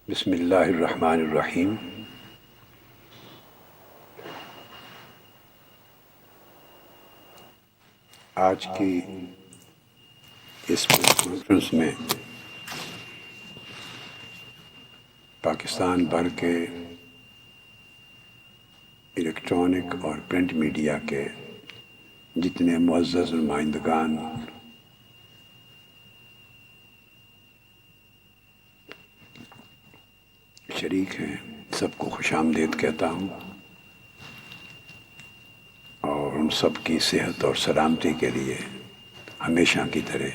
بسم اللہ الرحمن الرحیم۔ آج کی اس کانفرنس میں پاکستان بھر کے الیکٹرانک اور پرنٹ میڈیا کے جتنے معزز نمائندگان شریک ہیں، سب کو خوش آمدید کہتا ہوں اور ان سب کی صحت اور سلامتی کے لیے ہمیشہ کی طرح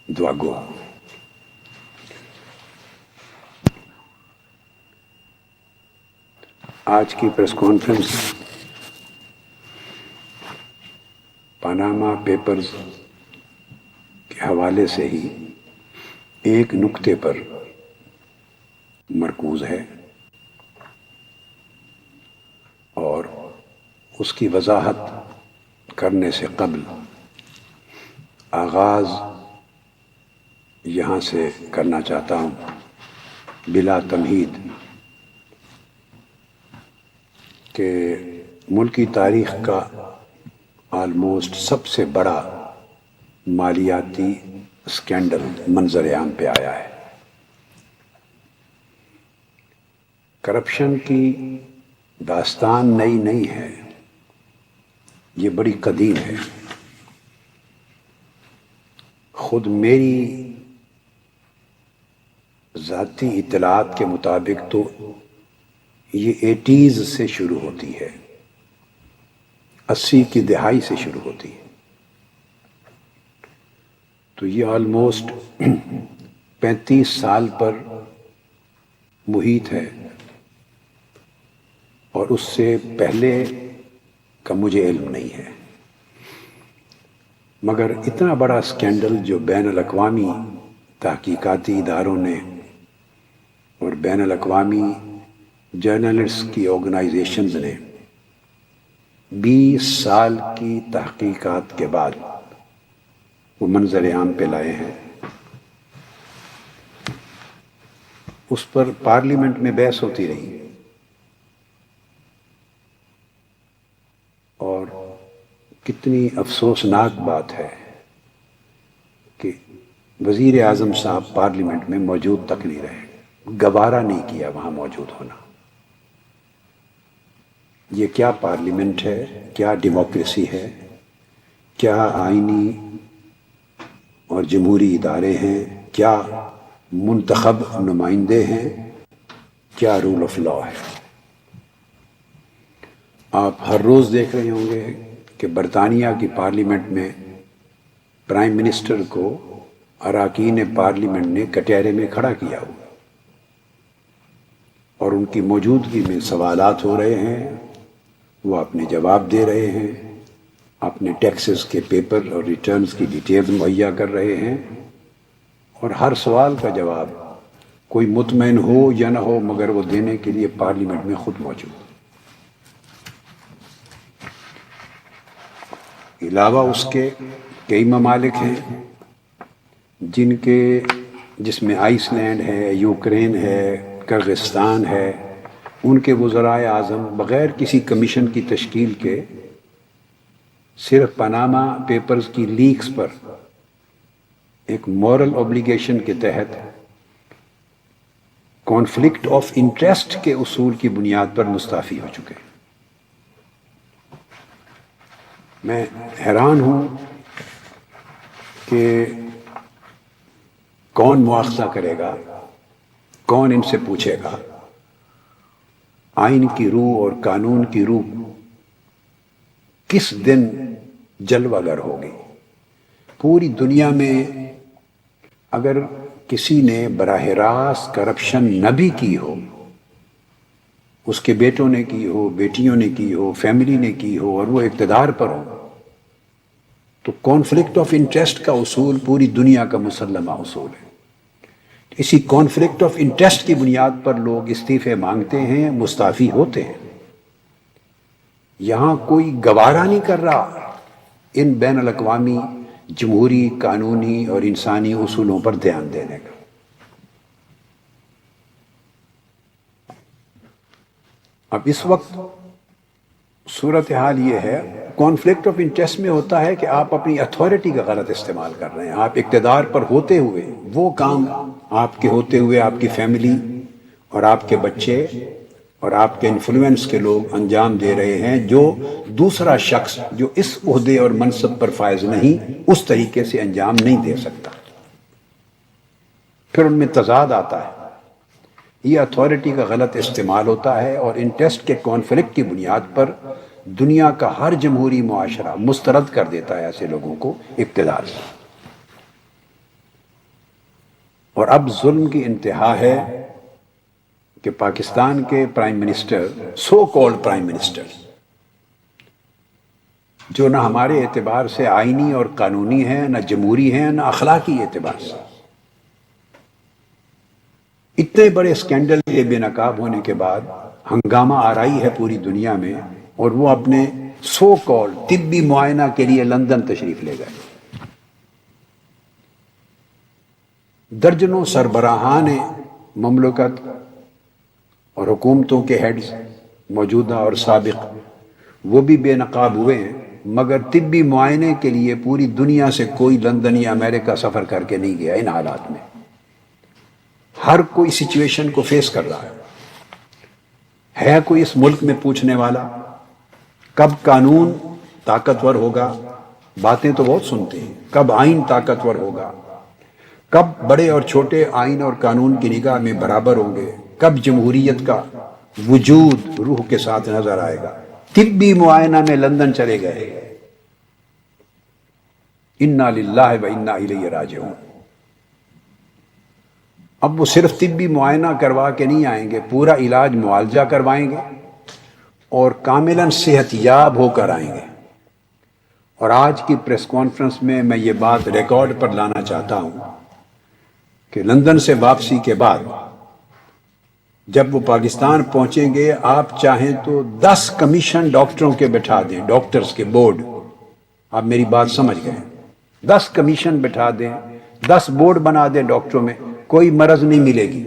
دعا گو ہوں۔ آج کی پریس کانفرنس پاناما پیپرز کے حوالے سے ہی ایک نکتے پر مرکوز ہے اور اس کی وضاحت کرنے سے قبل آغاز یہاں سے کرنا چاہتا ہوں بلا تمہید کہ ملکی تاریخ کا آلموسٹ سب سے بڑا مالیاتی اسکینڈل منظر عام پہ آیا ہے۔ کرپشن کی داستان نئی نہیں ہے، یہ بڑی قدیم ہے۔ خود میری ذاتی اطلاعات کے مطابق تو یہ 80s سے شروع ہوتی ہے، 80 کی دہائی سے شروع ہوتی ہے، تو یہ آلموسٹ 35 سال پر محیط ہے اور اس سے پہلے کا مجھے علم نہیں ہے۔ مگر اتنا بڑا اسکینڈل جو بین الاقوامی تحقیقاتی اداروں نے اور بین الاقوامی جرنلسٹ کی آرگنائزیشنز نے 20 سال کی تحقیقات کے بعد وہ منظر عام پہ لائے ہیں، اس پر پارلیمنٹ میں بحث ہوتی رہی اور کتنی افسوسناک بات ہے کہ وزیر اعظم صاحب پارلیمنٹ میں موجود تک نہیں رہے، گوارا نہیں کیا وہاں موجود ہونا۔ یہ کیا پارلیمنٹ ہے، کیا ڈیموکریسی ہے، کیا آئینی اور جمہوری ادارے ہیں، کیا منتخب نمائندے ہیں، کیا رول آف لا ہے؟ آپ ہر روز دیکھ رہے ہوں گے کہ برطانیہ کی پارلیمنٹ میں پرائم منسٹر کو اراکین پارلیمنٹ نے کٹہرے میں کھڑا کیا ہوا اور ان کی موجودگی میں سوالات ہو رہے ہیں، وہ اپنے جواب دے رہے ہیں، اپنے ٹیکسز کے پیپر اور ریٹرنز کی ڈیٹیلز مہیا کر رہے ہیں اور ہر سوال کا جواب کوئی مطمئن ہو یا نہ ہو مگر وہ دینے کے لیے پارلیمنٹ میں خود موجود۔ علاوہ اس کے کئی ممالک ہیں جس میں آئس لینڈ ہے، یوکرین ہے، کرغستان ہے، ان کے وزرائے اعظم بغیر کسی کمیشن کی تشکیل کے صرف پاناما پیپرز کی لیکس پر ایک مورل اوبلیگیشن کے تحت کانفلکٹ آف انٹرسٹ کے اصول کی بنیاد پر مستعفی ہو چکے۔ میں حیران ہوں کہ کون مواخذہ کرے گا، کون ان سے پوچھے گا۔ آئین کی روح اور قانون کی روح کس دن جلوہ گر ہوگی؟ پوری دنیا میں اگر کسی نے براہ راست کرپشن نہ بھی کی ہو، اس کے بیٹوں نے کی ہو، بیٹیوں نے کی ہو، فیملی نے کی ہو اور وہ اقتدار پر ہو، تو کانفلکٹ آف انٹرسٹ کا اصول پوری دنیا کا مسلمہ اصول ہے۔ اسی کانفلکٹ آف انٹرسٹ کی بنیاد پر لوگ استعفے مانگتے ہیں، مستعفی ہوتے ہیں۔ یہاں کوئی گوارا نہیں کر رہا ان بین الاقوامی جمہوری، قانونی اور انسانی اصولوں پر دھیان دینے کا۔ اب اس وقت صورتحال یہ ہے، کانفلکٹ آف انٹرسٹ میں ہوتا ہے کہ آپ اپنی اتھارٹی کا غلط استعمال کر رہے ہیں. آپ اقتدار پر ہوتے ہوئے وہ کام آپ کے ہوتے ہوئے آپ کی فیملی اور آپ کے بچے اور آپ کے انفلوئنس کے لوگ انجام دے رہے ہیں، جو دوسرا شخص جو اس عہدے اور منصب پر فائز نہیں اس طریقے سے انجام نہیں دے سکتا. پھر ان میں تضاد آتا ہے. یہ اتھارٹی کا غلط استعمال ہوتا ہے اور انٹرسٹ کے کانفلکٹ کی بنیاد پر دنیا کا ہر جمہوری معاشرہ مسترد کر دیتا ہے ایسے لوگوں کو اقتدار سے. اور اب ظلم کی انتہا ہے کہ پاکستان کے prime minister, so called prime minister, جو نہ ہمارے اعتبار سے آئینی اور قانونی ہیں، نہ جمہوری ہیں، نہ اخلاقی اعتبار سے، اتنے بڑے اسکینڈل کے بے نقاب ہونے کے بعد ہنگامہ آرائی ہے پوری دنیا میں، اور وہ اپنے سو کالڈ طبی معائنہ کے لیے لندن تشریف لے گئے. درجنوں سربراہان مملکت اور حکومتوں کے ہیڈز موجودہ اور سابق وہ بھی بے نقاب ہوئے ہیں، مگر طبی معائنے کے لیے پوری دنیا سے کوئی لندن یا امریکہ سفر کر کے نہیں گیا. ان حالات میں ہر کوئی سچویشن کو فیس کر رہا ہے کوئی اس ملک میں پوچھنے والا کب قانون طاقتور ہوگا؟ باتیں تو بہت سنتے ہیں. کب آئین طاقتور ہوگا؟ کب بڑے اور چھوٹے آئین اور قانون کی نگاہ میں برابر ہوں گے؟ کب جمہوریت کا وجود روح کے ساتھ نظر آئے گا؟ طبی معائنہ میں لندن چلے گئے. انا للہ و انا الیہ راجعون. اب وہ صرف طبی معائنہ کروا کے نہیں آئیں گے، پورا علاج معالجہ کروائیں گے اور کاملاً صحت یاب ہو کر آئیں گے. اور آج کی پریس کانفرنس میں میں یہ بات ریکارڈ پر لانا چاہتا ہوں کہ لندن سے واپسی کے بعد جب وہ پاکستان پہنچیں گے، آپ چاہیں تو 10 کمیشن ڈاکٹروں کے بٹھا دیں، ڈاکٹرز کے بورڈ. آپ میری بات سمجھ گئے. 10 کمیشن بٹھا دیں، 10 بورڈ بنا دیں ڈاکٹروں میں، کوئی مرض نہیں ملے گی،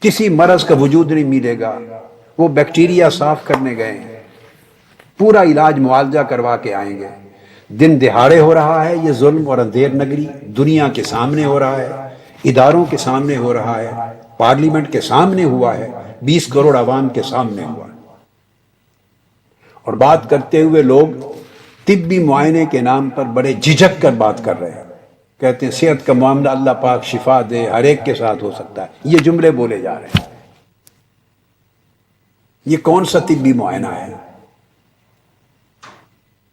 کسی مرض کا وجود نہیں ملے گا. وہ بیکٹیریا صاف کرنے گئے ہیں، پورا علاج معالجہ کروا کے آئیں گے. دن دہاڑے ہو رہا ہے یہ ظلم اور اندھیر نگری، دنیا کے سامنے ہو رہا ہے، اداروں کے سامنے ہو رہا ہے، پارلیمنٹ کے سامنے ہوا ہے، 20 کروڑ عوام کے سامنے ہوا ہے. اور بات کرتے ہوئے لوگ طبی معائنے کے نام پر بڑے جھجک کر بات کر رہے ہیں. کہتے ہیں صحت کا معاملہ اللہ پاک شفا دے، ہر ایک کے ساتھ ہو سکتا ہے. یہ جملے بولے جا رہے ہیں. یہ کون سا طبی معائنہ ہے؟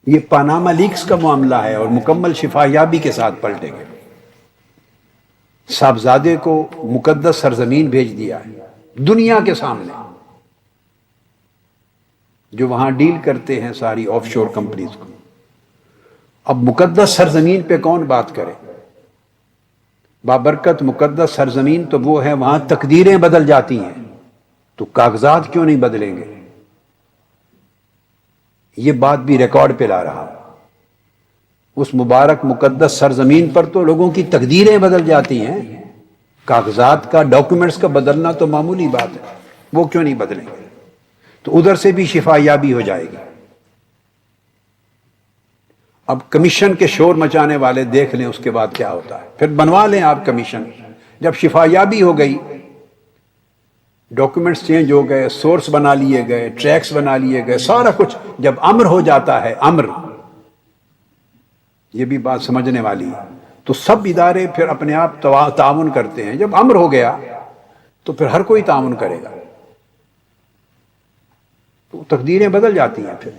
یہ پاناما لیکس کا معاملہ ہے اور مکمل شفا یابی کے ساتھ پلٹیں گے. صاحبزادے کو مقدس سرزمین بھیج دیا ہے دنیا کے سامنے، جو وہاں ڈیل کرتے ہیں ساری آف شور کمپنیز کو. اب مقدس سرزمین پہ کون بات کرے؟ بابرکت مقدس سرزمین تو وہ ہے وہاں تقدیریں بدل جاتی ہیں، تو کاغذات کیوں نہیں بدلیں گے؟ یہ بات بھی ریکارڈ پہ لا رہا ہوں. اس مبارک مقدس سرزمین پر تو لوگوں کی تقدیریں بدل جاتی ہیں، کاغذات کا، ڈاکومنٹس کا بدلنا تو معمولی بات ہے، وہ کیوں نہیں بدلیں گے؟ تو ادھر سے بھی شفا یابی ہو جائے گی. اب کمیشن کے شور مچانے والے دیکھ لیں اس کے بعد کیا ہوتا ہے. پھر بنوا لیں آپ کمیشن. جب شفا یابی ہو گئی، ڈاکومنٹس چینج ہو گئے، سورس بنا لیے گئے، ٹریکس بنا لیے گئے، سارا کچھ جب امر ہو جاتا ہے، امر، یہ بھی بات سمجھنے والی ہے، تو سب ادارے پھر اپنے آپ تعاون کرتے ہیں. جب امر ہو گیا تو پھر ہر کوئی تعاون کرے گا، تو تقدیریں بدل جاتی ہیں. پھر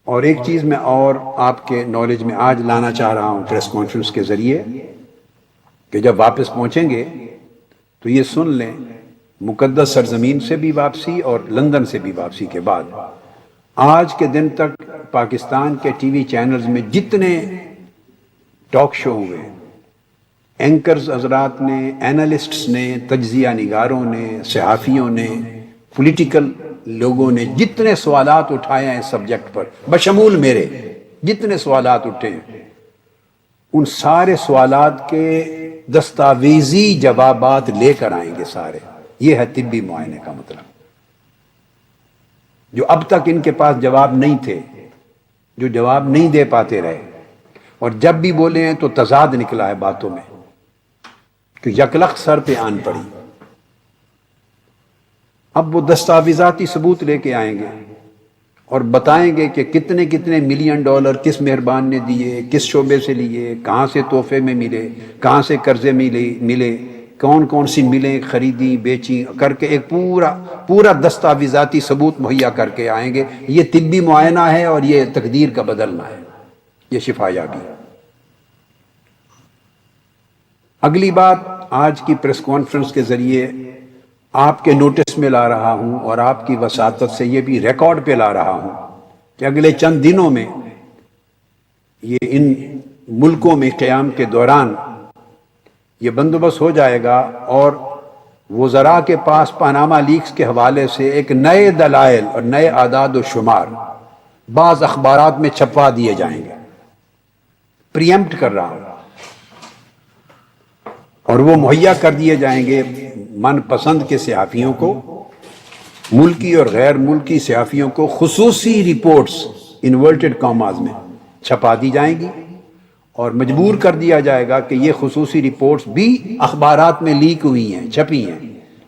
اور ایک چیز میں اور آپ کے نالج میں آج لانا چاہ رہا ہوں پریس کانفرنس کے ذریعے، کہ جب واپس پہنچیں گے تو یہ سن لیں، مقدس سرزمین سے بھی واپسی اور لندن سے بھی واپسی کے بعد آج کے دن تک پاکستان کے ٹی وی چینلز میں جتنے ٹاک شو ہوئے، اینکرز حضرات نے، اینالسٹس نے، تجزیہ نگاروں نے، صحافیوں نے، پولیٹیکل لوگوں نے جتنے سوالات اٹھائے ہیں اس سبجیکٹ پر، بشمول میرے جتنے سوالات اٹھے ہیں، ان سارے سوالات کے دستاویزی جوابات لے کر آئیں گے سارے. یہ ہے طبی معائنے کا مطلب. جو اب تک ان کے پاس جواب نہیں تھے، جو جواب نہیں دے پاتے رہے، اور جب بھی بولے ہیں تو تضاد نکلا ہے باتوں میں کہ یکلخت سر پہ آن پڑی. اب وہ دستاویزاتی ثبوت لے کے آئیں گے اور بتائیں گے کہ کتنے کتنے ملین ڈالر کس مہربان نے دیے، کس شعبے سے لیے، کہاں سے تحفے میں ملے، کہاں سے قرضے ملے، کون کون سی ملیں خریدی بیچی کر کے ایک پورا دستاویزاتی ثبوت مہیا کر کے آئیں گے. یہ طبی معائنہ ہے اور یہ تقدیر کا بدلنا ہے، یہ شفا یابی. اگلی بات آج کی پریس کانفرنس کے ذریعے آپ کے نوٹس میں لا رہا ہوں اور آپ کی وساطت سے یہ بھی ریکارڈ پہ لا رہا ہوں کہ اگلے چند دنوں میں یہ ان ملکوں میں قیام کے دوران یہ بندوبست ہو جائے گا اور وزراء کے پاس پاناما لیکس کے حوالے سے ایک نئے دلائل اور نئے اعداد و شمار بعض اخبارات میں چھپوا دیے جائیں گے. پریمپٹ کر رہا ہوں. اور وہ مہیا کر دیے جائیں گے من پسند کے صحافیوں کو، ملکی اور غیر ملکی صحافیوں کو. خصوصی رپورٹس انورٹڈ کاماز میں چھپا دی جائیں گی اور مجبور کر دیا جائے گا کہ یہ خصوصی رپورٹس بھی اخبارات میں لیک ہوئی ہیں، چھپی ہیں،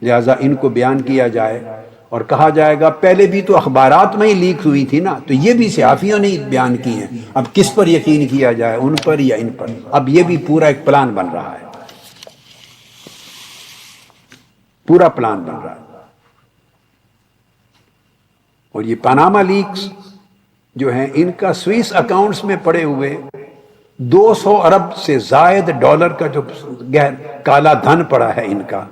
لہٰذا ان کو بیان کیا جائے اور کہا جائے گا پہلے بھی تو اخبارات میں ہی لیک ہوئی تھی نا، تو یہ بھی صحافیوں نے بیان کی ہیں، اب کس پر یقین کیا جائے، ان پر یا ان پر. اب یہ بھی پورا ایک پلان بن رہا ہے، پورا پلان بن رہا ہے. اور یہ پاناما لیکس جو ہیں ان کا سوئس اکاؤنٹس میں پڑے ہوئے 200 ارب سے زائد ڈالر کا جو کالا دھن پڑا ہے ان کا،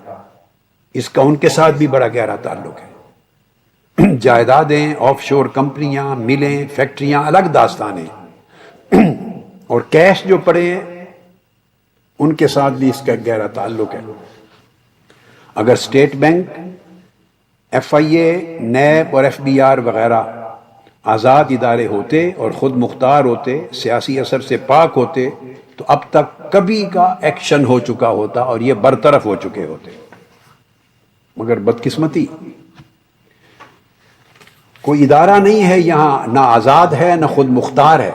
اس کا ان کے ساتھ بھی بڑا گہرا تعلق ہے. جائیدادیں، آف شور کمپنیاں، ملیں، فیکٹریاں الگ داستانیں، اور کیش جو پڑے ہیں ان کے ساتھ بھی اس کا گہرا تعلق ہے. اگر اسٹیٹ بینک، ایف آئی اے، نیب اور ایف بی آر وغیرہ آزاد ادارے ہوتے اور خود مختار ہوتے، سیاسی اثر سے پاک ہوتے، تو اب تک کبھی کا ایکشن ہو چکا ہوتا اور یہ برطرف ہو چکے ہوتے. مگر بدقسمتی کوئی ادارہ نہیں ہے یہاں، نہ آزاد ہے نہ خود مختار ہے.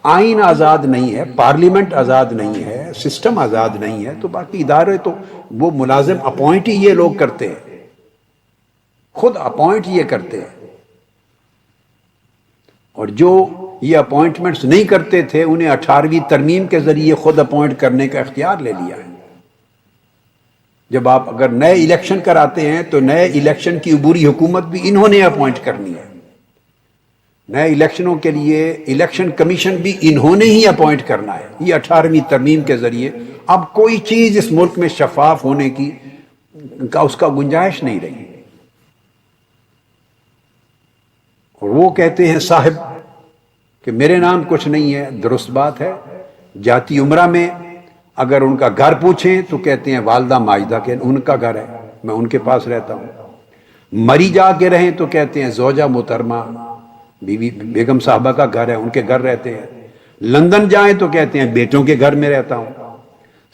آئین آزاد نہیں ہے، پارلیمنٹ آزاد نہیں ہے، سسٹم آزاد نہیں ہے، تو باقی ادارے تو وہ ملازم اپوائنٹ ہی یہ لوگ کرتے ہیں، خود اپوائنٹ یہ کرتے ہیں. اور جو یہ اپوائنٹمنٹس نہیں کرتے تھے انہیں 18ویں ترمیم کے ذریعے خود اپوائنٹ کرنے کا اختیار لے لیا ہے. جب آپ اگر نئے الیکشن کراتے ہیں تو نئے الیکشن کی عبوری حکومت بھی انہوں نے اپوائنٹ کرنی ہے. نئے الیکشنوں کے لیے الیکشن کمیشن بھی انہوں نے ہی اپوائنٹ کرنا ہے. یہ 18ویں ترمیم کے ذریعے اب کوئی چیز اس ملک میں شفاف ہونے کی اس کا گنجائش نہیں رہی. اور وہ کہتے ہیں صاحب کہ میرے نام کچھ نہیں ہے. درست بات ہے. جاتی عمرہ میں اگر ان کا گھر پوچھیں تو کہتے ہیں والدہ ماجدہ کے ان کا گھر ہے، میں ان کے پاس رہتا ہوں. مری جا کے رہیں تو کہتے ہیں زوجہ محترمہ بیوی بیگم صاحبہ کا گھر ہے، ان کے گھر رہتے ہیں. لندن جائیں تو کہتے ہیں بیٹوں کے گھر میں رہتا ہوں.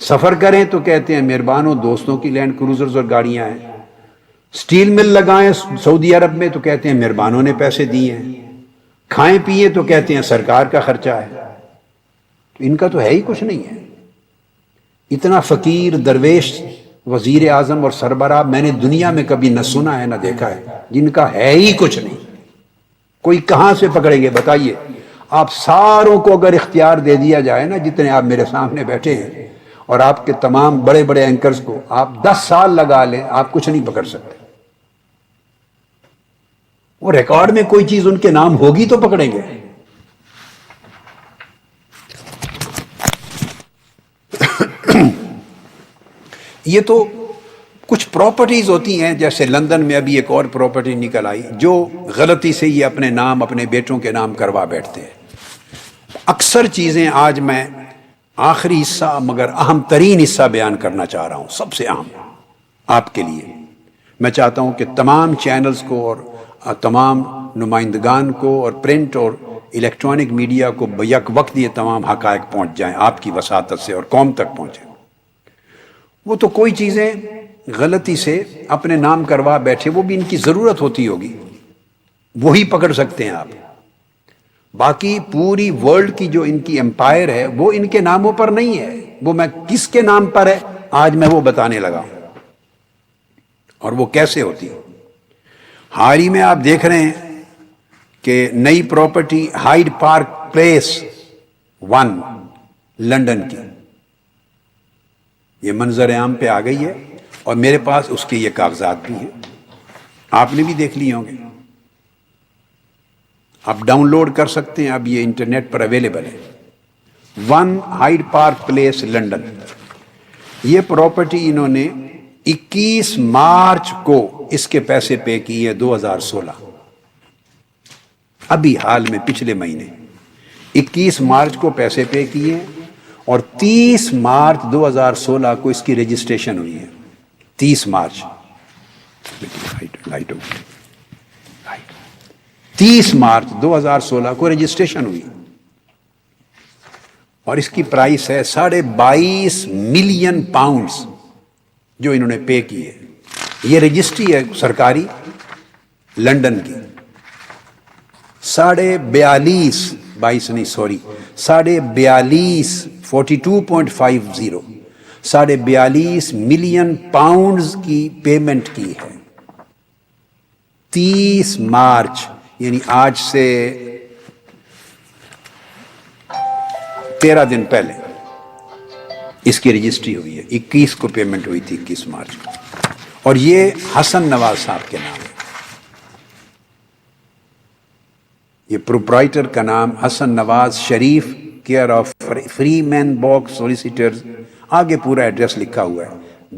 سفر کریں تو کہتے ہیں مہربانوں دوستوں کی لینڈ کروزرز اور گاڑیاں ہیں. سٹیل مل لگائیں سعودی عرب میں تو کہتے ہیں مہربانوں نے پیسے دیے ہیں. کھائیں پیئیں تو کہتے ہیں سرکار کا خرچہ ہے. ان کا تو ہے ہی کچھ نہیں ہے. اتنا فقیر درویش وزیر اعظم اور سربراہ میں نے دنیا میں کبھی نہ سنا ہے نہ دیکھا ہے، جن کا ہے ہی کچھ نہیں. کوئی کہاں سے پکڑیں گے بتائیے؟ آپ ساروں کو اگر اختیار دے دیا جائے نا، جتنے آپ میرے سامنے بیٹھے ہیں اور آپ کے تمام بڑے بڑے اینکرز کو آپ 10 سال لگا لیں، آپ کچھ نہیں پکڑ سکتے. وہ ریکارڈ میں کوئی چیز ان کے نام ہوگی تو پکڑیں گے. یہ تو کچھ پراپرٹیز ہوتی ہیں، جیسے لندن میں ابھی ایک اور پراپرٹی نکل آئی جو غلطی سے یہ اپنے نام اپنے بیٹوں کے نام کروا بیٹھتے ہیں. اکثر چیزیں آج میں آخری حصہ مگر اہم ترین حصہ بیان کرنا چاہ رہا ہوں، سب سے اہم آپ کے لیے. میں چاہتا ہوں کہ تمام چینلز کو اور تمام نمائندگان کو اور پرنٹ اور الیکٹرانک میڈیا کو بیک وقت یہ تمام حقائق پہنچ جائیں آپ کی وساطت سے اور قوم تک پہنچیں. وہ تو کوئی چیزیں غلطی سے اپنے نام کروا بیٹھے، وہ بھی ان کی ضرورت ہوتی ہوگی، وہی پکڑ سکتے ہیں آپ. باقی پوری ورلڈ کی جو ان کی امپائر ہے وہ ان کے ناموں پر نہیں ہے. وہ میں کس کے نام پر ہے آج میں وہ بتانے لگا ہوں، اور وہ کیسے ہوتی. حال ہی میں آپ دیکھ رہے ہیں کہ نئی property Hyde park place 1 London کی یہ منظر عام پہ آ گئی ہے، اور میرے پاس اس کے یہ کاغذات بھی ہیں، آپ نے بھی دیکھ لیے ہوں گے، آپ ڈاؤن لوڈ کر سکتے ہیں، اب یہ انٹرنیٹ پر اویلیبل ہے. 1 ہائیڈ پارک پلیس لندن، یہ پراپرٹی انہوں نے 21 مارچ کو اس کے پیسے پے کیے 2016، ابھی حال میں پچھلے مہینے 21 مارچ کو پیسے پے کیے، اور 30 مارچ 2016 کو اس کی رجسٹریشن ہوئی ہے. 30 مارچ 30 مارچ 2016 کو رجسٹریشن ہوئی، اور اس کی پرائس ہے 22.5 ملین پاؤنڈز جو انہوں نے پے کی ہے. یہ رجسٹری ہے سرکاری لندن کی. 42.5 42.50 42.5 ملین پاؤنڈز کی پیمنٹ کی ہے. 30 مارچ یعنی آج سے 13 دن پہلے اس کی رجسٹری ہوئی ہے. 21 کو پیمنٹ ہوئی تھی، 21 مارچ کو، اور یہ حسن نواز صاحب کے نام ہے. یہ پروپرائٹر کا نام Hassan Nawaz Sharif, care of Freeman Box solicitors, آگے پورا ایڈریس لکھا ہوا ہے،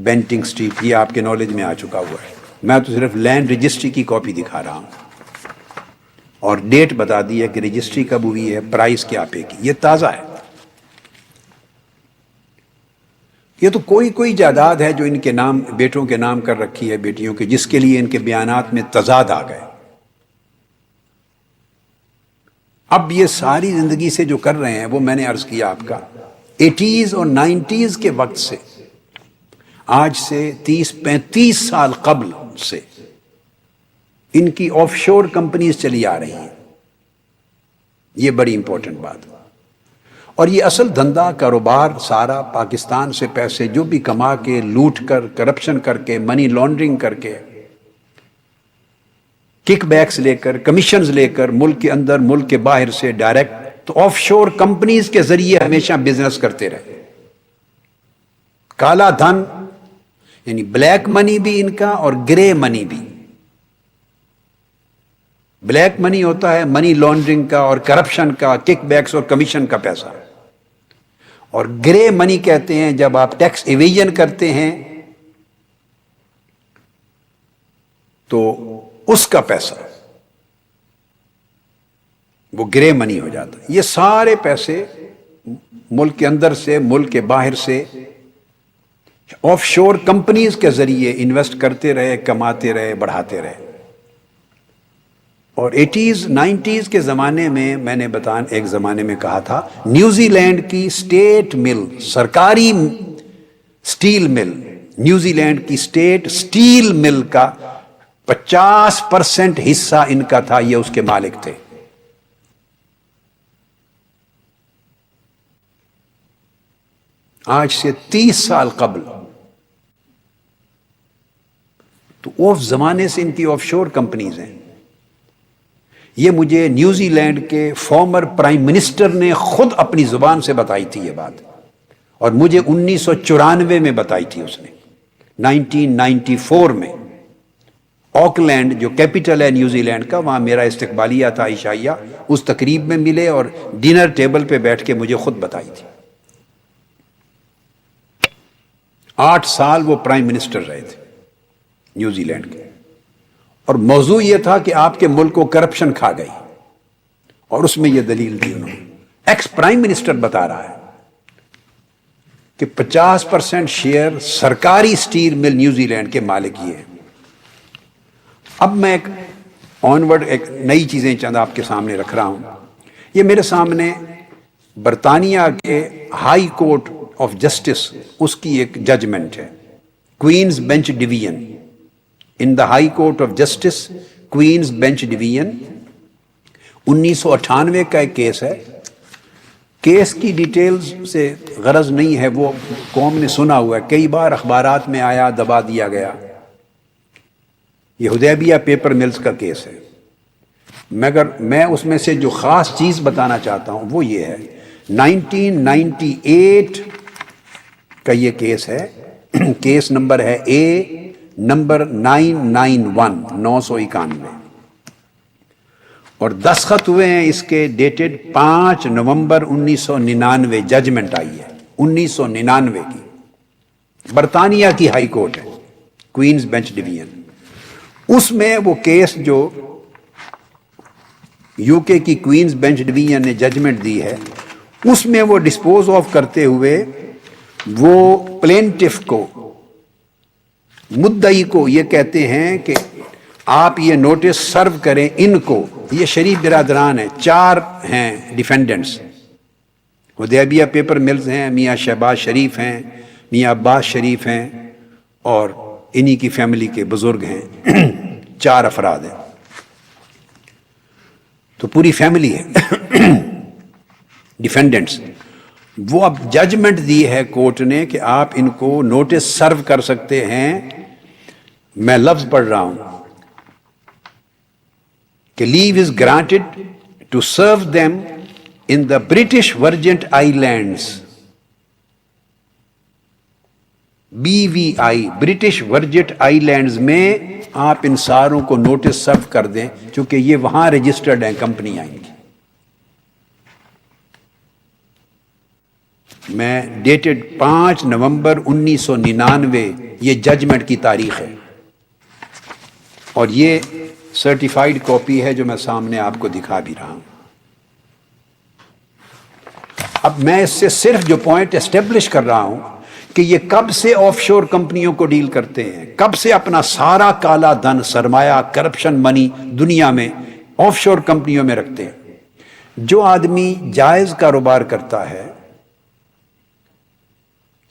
بینٹنگ اسٹریٹ. یہ آپ کے نالج میں آ چکا ہوا ہے، میں تو صرف لینڈ رجسٹری کی کاپی دکھا رہا ہوں، اور ڈیٹ بتا دی ہے کہ رجسٹری کب ہوئی ہے، پرائس کیا پے کی. یہ تازہ ہے. یہ تو کوئی جائیداد ہے جو ان کے نام، بیٹوں کے نام کر رکھی ہے، بیٹیوں کے، جس کے لیے ان کے بیانات میں تضاد آ گئے. اب یہ ساری زندگی سے جو کر رہے ہیں وہ میں نے عرض کیا آپ کا 80s اور 90s کے وقت سے آج سے 30-35 سال قبل سے ان کی آف شور کمپنیز چلی آ رہی ہیں. یہ بڑی امپورٹنٹ بات ہے. اور یہ اصل دھندا کاروبار سارا پاکستان سے پیسے جو بھی کما کے، لوٹ کر، کرپشن کر کے، منی لانڈرنگ کر کے، کک بیکس لے کر، کمیشنز لے کر، ملک کے اندر ملک کے باہر سے ڈائریکٹ، تو آف شور کمپنیز کے ذریعے ہمیشہ بزنس کرتے رہے. کالا دھن یعنی بلیک منی بھی ان کا اور گرے منی بھی. بلیک منی ہوتا ہے منی لانڈرنگ کا اور کرپشن کا، کک بیکس اور کمیشن کا پیسہ، اور گرے منی کہتے ہیں جب آپ ٹیکس ایویژن کرتے ہیں تو اس کا پیسہ، وہ گرے منی ہو جاتا ہے. یہ سارے پیسے ملک کے اندر سے، ملک کے باہر سے آف شور کمپنیز کے ذریعے انویسٹ کرتے رہے، کماتے رہے، بڑھاتے رہے. اور 80s 90s کے زمانے میں نے ایک زمانے میں کہا تھا، نیوزی لینڈ کی اسٹیٹ مل، سرکاری سٹیل مل، نیوزی لینڈ کی اسٹیٹ سٹیل مل کا 50% حصہ ان کا تھا، یہ اس کے مالک تھے. آج سے 30 سال قبل تو اس زمانے سے ان کی آف شور کمپنیز ہیں. یہ مجھے نیوزی لینڈ کے فارمر پرائم منسٹر نے خود اپنی زبان سے بتائی تھی یہ بات، اور مجھے 1994 میں بتائی تھی اس نے. 1994 میں آکلینڈ جو کیپٹل ہے نیوزی لینڈ کا، وہاں میرا استقبالیہ تھا عشائیہ، اس تقریب میں ملے اور ڈنر ٹیبل پہ بیٹھ کے مجھے خود بتائی تھی. 8 سال وہ پرائم منسٹر رہے تھے نیوزی لینڈ کے، اور موضوع یہ تھا کہ آپ کے ملک کو کرپشن کھا گئی، اور اس میں یہ دلیل دی انہوں نے. ایکس پرائم منسٹر بتا رہا ہے کہ 50% شیئر سرکاری سٹیل مل نیوزی لینڈ کے مالک یہ ہے. اب میں ایک نئی چیزیں چند آپ کے سامنے رکھ رہا ہوں. یہ میرے سامنے برطانیہ کے ہائی کورٹ آف جسٹس اس کی ایک ججمنٹ ہے، Queens bench division, in the high court of justice Queens bench division, 1998 کا ایک کیس ہے۔ کیس کی ڈیٹیلز سے غرض نہیں ہے، وہ قوم نے سنا ہوا ہے، کئی بار اخبارات میں آیا، دبا دیا گیا۔ یہ حدیبیہ پیپر ملز کا کیس ہے، مگر میں اس میں سے جو خاص چیز بتانا چاہتا ہوں وہ یہ ہے، 1998 کا یہ کیس ہے، کیس نمبر ہے اے نمبر 991 991، اور دستخط ہوئے ہیں اس کے ڈیٹڈ 5 نومبر 1999، ججمنٹ آئی ہے 1999 کی، برطانیہ کی ہائی کورٹ ہے، کوئینز بینچ ڈویژن۔ اس میں وہ کیس جو یو کے کی کوئینز بینچ ڈویژن نے ججمنٹ دی ہے، اس میں وہ ڈسپوز آف کرتے ہوئے وہ پلینٹف کو، مدعی کو یہ کہتے ہیں کہ آپ یہ نوٹس سرو کریں ان کو، یہ شریف برادران ہیں، 4 ہیں ڈیفینڈنٹس، حدیبیہ پیپر ملز ہیں، میاں شہباز شریف ہیں، میاں عباس شریف ہیں، اور انہی کی فیملی کے بزرگ ہیں، 4 افراد ہیں، تو پوری فیملی ہے ڈیفینڈنٹس۔ وہ اب ججمنٹ دی ہے کورٹ نے کہ آپ ان کو نوٹس سرو کر سکتے ہیں، میں لفظ پڑھ رہا ہوں کہ leave is granted to serve them in the British Virgin Islands, BVI British Virgin Islands میں آپ ان ساروں کو نوٹس سرو کر دیں، چونکہ یہ وہاں رجسٹرڈ ہیں کمپنیاں ان کی۔ میں ڈیٹڈ 5 نومبر 1999 یہ ججمنٹ کی تاریخ ہے، اور یہ سرٹیفائیڈ کاپی ہے جو میں سامنے آپ کو دکھا بھی رہا ہوں۔ اب میں اس سے صرف جو پوائنٹ اسٹیبلش کر رہا ہوں کہ یہ کب سے آف شور کمپنیوں کو ڈیل کرتے ہیں، کب سے اپنا سارا کالا دھن، سرمایہ، کرپشن منی دنیا میں آف شور کمپنیوں میں رکھتے ہیں۔ جو آدمی جائز کاروبار کرتا ہے،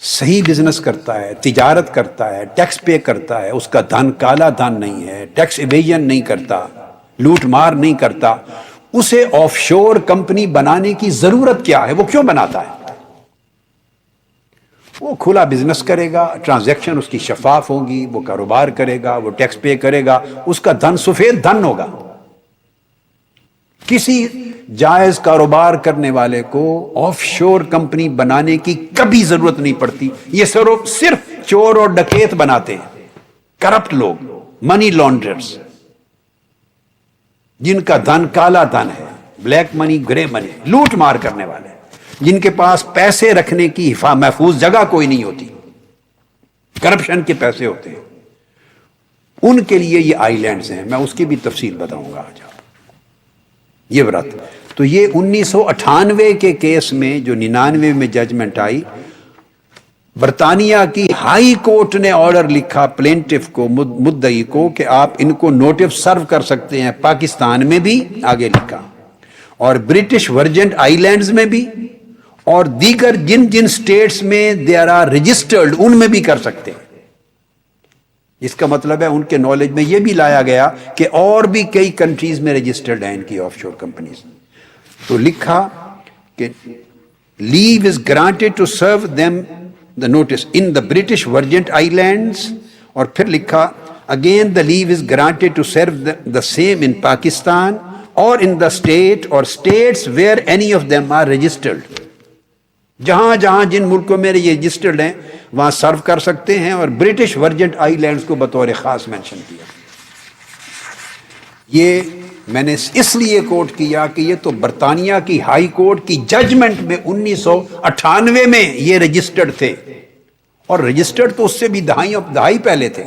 صحیح بزنس کرتا ہے، تجارت کرتا ہے، ٹیکس پے کرتا ہے، اس کا دھن کالا دھن نہیں ہے، ٹیکس ایویژن نہیں کرتا، لوٹ مار نہیں کرتا، اسے آف شور کمپنی بنانے کی ضرورت کیا ہے؟ وہ کیوں بناتا ہے؟ وہ کھلا بزنس کرے گا، ٹرانزیکشن اس کی شفاف ہوگی، وہ کاروبار کرے گا، وہ ٹیکس پے کرے گا، اس کا دھن سفید دھن ہوگا۔ کسی جائز کاروبار کرنے والے کو آف شور کمپنی بنانے کی کبھی ضرورت نہیں پڑتی۔ یہ صرف چور اور ڈکیت بناتے ہیں، کرپٹ لوگ، منی لانڈررز، جن کا دھن کالا دھن ہے، بلیک منی، گرے منی، لوٹ مار کرنے والے، جن کے پاس پیسے رکھنے کی محفوظ جگہ کوئی نہیں ہوتی، کرپشن کے پیسے ہوتے ہیں، ان کے لیے یہ آئی لینڈز ہیں۔ میں اس کی بھی تفصیل بتاؤں گا آج۔ یہ ورت تو یہ 1998 کے کیس میں جو 99 میں ججمنٹ آئی، برطانیہ کی ہائی کورٹ نے آرڈر لکھا پلینٹف کو، مدعی کو، کہ آپ ان کو نوٹس سرو کر سکتے ہیں، پاکستان میں بھی آگے لکھا، اور برٹش ورجن آئی لینڈز میں بھی، اور دیگر جن جن سٹیٹس میں دے آر رجسٹرڈ ان میں بھی کر سکتے ہیں۔ اس کا مطلب ہے ان کے نالج میں یہ بھی لایا گیا کہ اور بھی کئی کنٹریز میں رجسٹرڈ ہیں ان کی آف شور کمپنیز۔ تو لکھا کہ leave is granted to serve them the notice in the British Virgin Islands, اور پھر لکھا again the leave is granted to serve the same in Pakistan اور ان دا اسٹیٹ اور states where any of them are registered, جہاں جہاں جن ملکوں میں یہ رجسٹرڈ ہیں وہاں سرو کر سکتے ہیں، اور برٹش ورجن آئی لینڈز کو بطور خاص مینشن کیا۔ یہ میں نے اس لیے کوٹ کیا کہ یہ تو برطانیہ کی ہائی کورٹ کی ججمنٹ میں 1998 میں یہ رجسٹرڈ تھے، اور رجسٹرڈ تو اس سے بھی دہائی پہلے تھے،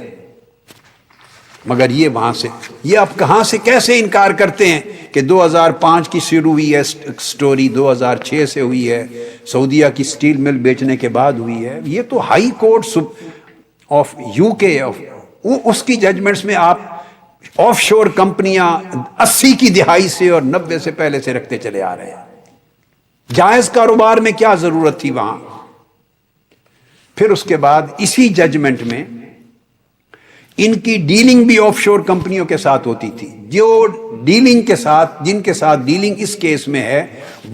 مگر یہ وہاں سے، یہ اب کہاں سے کیسے انکار کرتے ہیں کہ 2005 کی شروع ہوئی ہے سٹوری، 2006 سے ہوئی ہے، سعودیہ کی سٹیل مل بیچنے کے بعد ہوئی ہے۔ یہ تو ہائی کورٹ آف UK اس کی ججمنٹس میں آپ آف شور کمپنیاں 80 کی دہائی سے اور 90 سے پہلے سے رکھتے چلے آ رہے ہیں. جائز کاروبار میں کیا ضرورت تھی وہاں؟ پھر اس کے بعد اسی ججمنٹ میں ان کی ڈیلنگ بھی آف شور کمپنیوں کے ساتھ ہوتی تھی. جو ڈیلنگ کے ساتھ، جن کے ساتھ ڈیلنگ اس کیس میں ہے،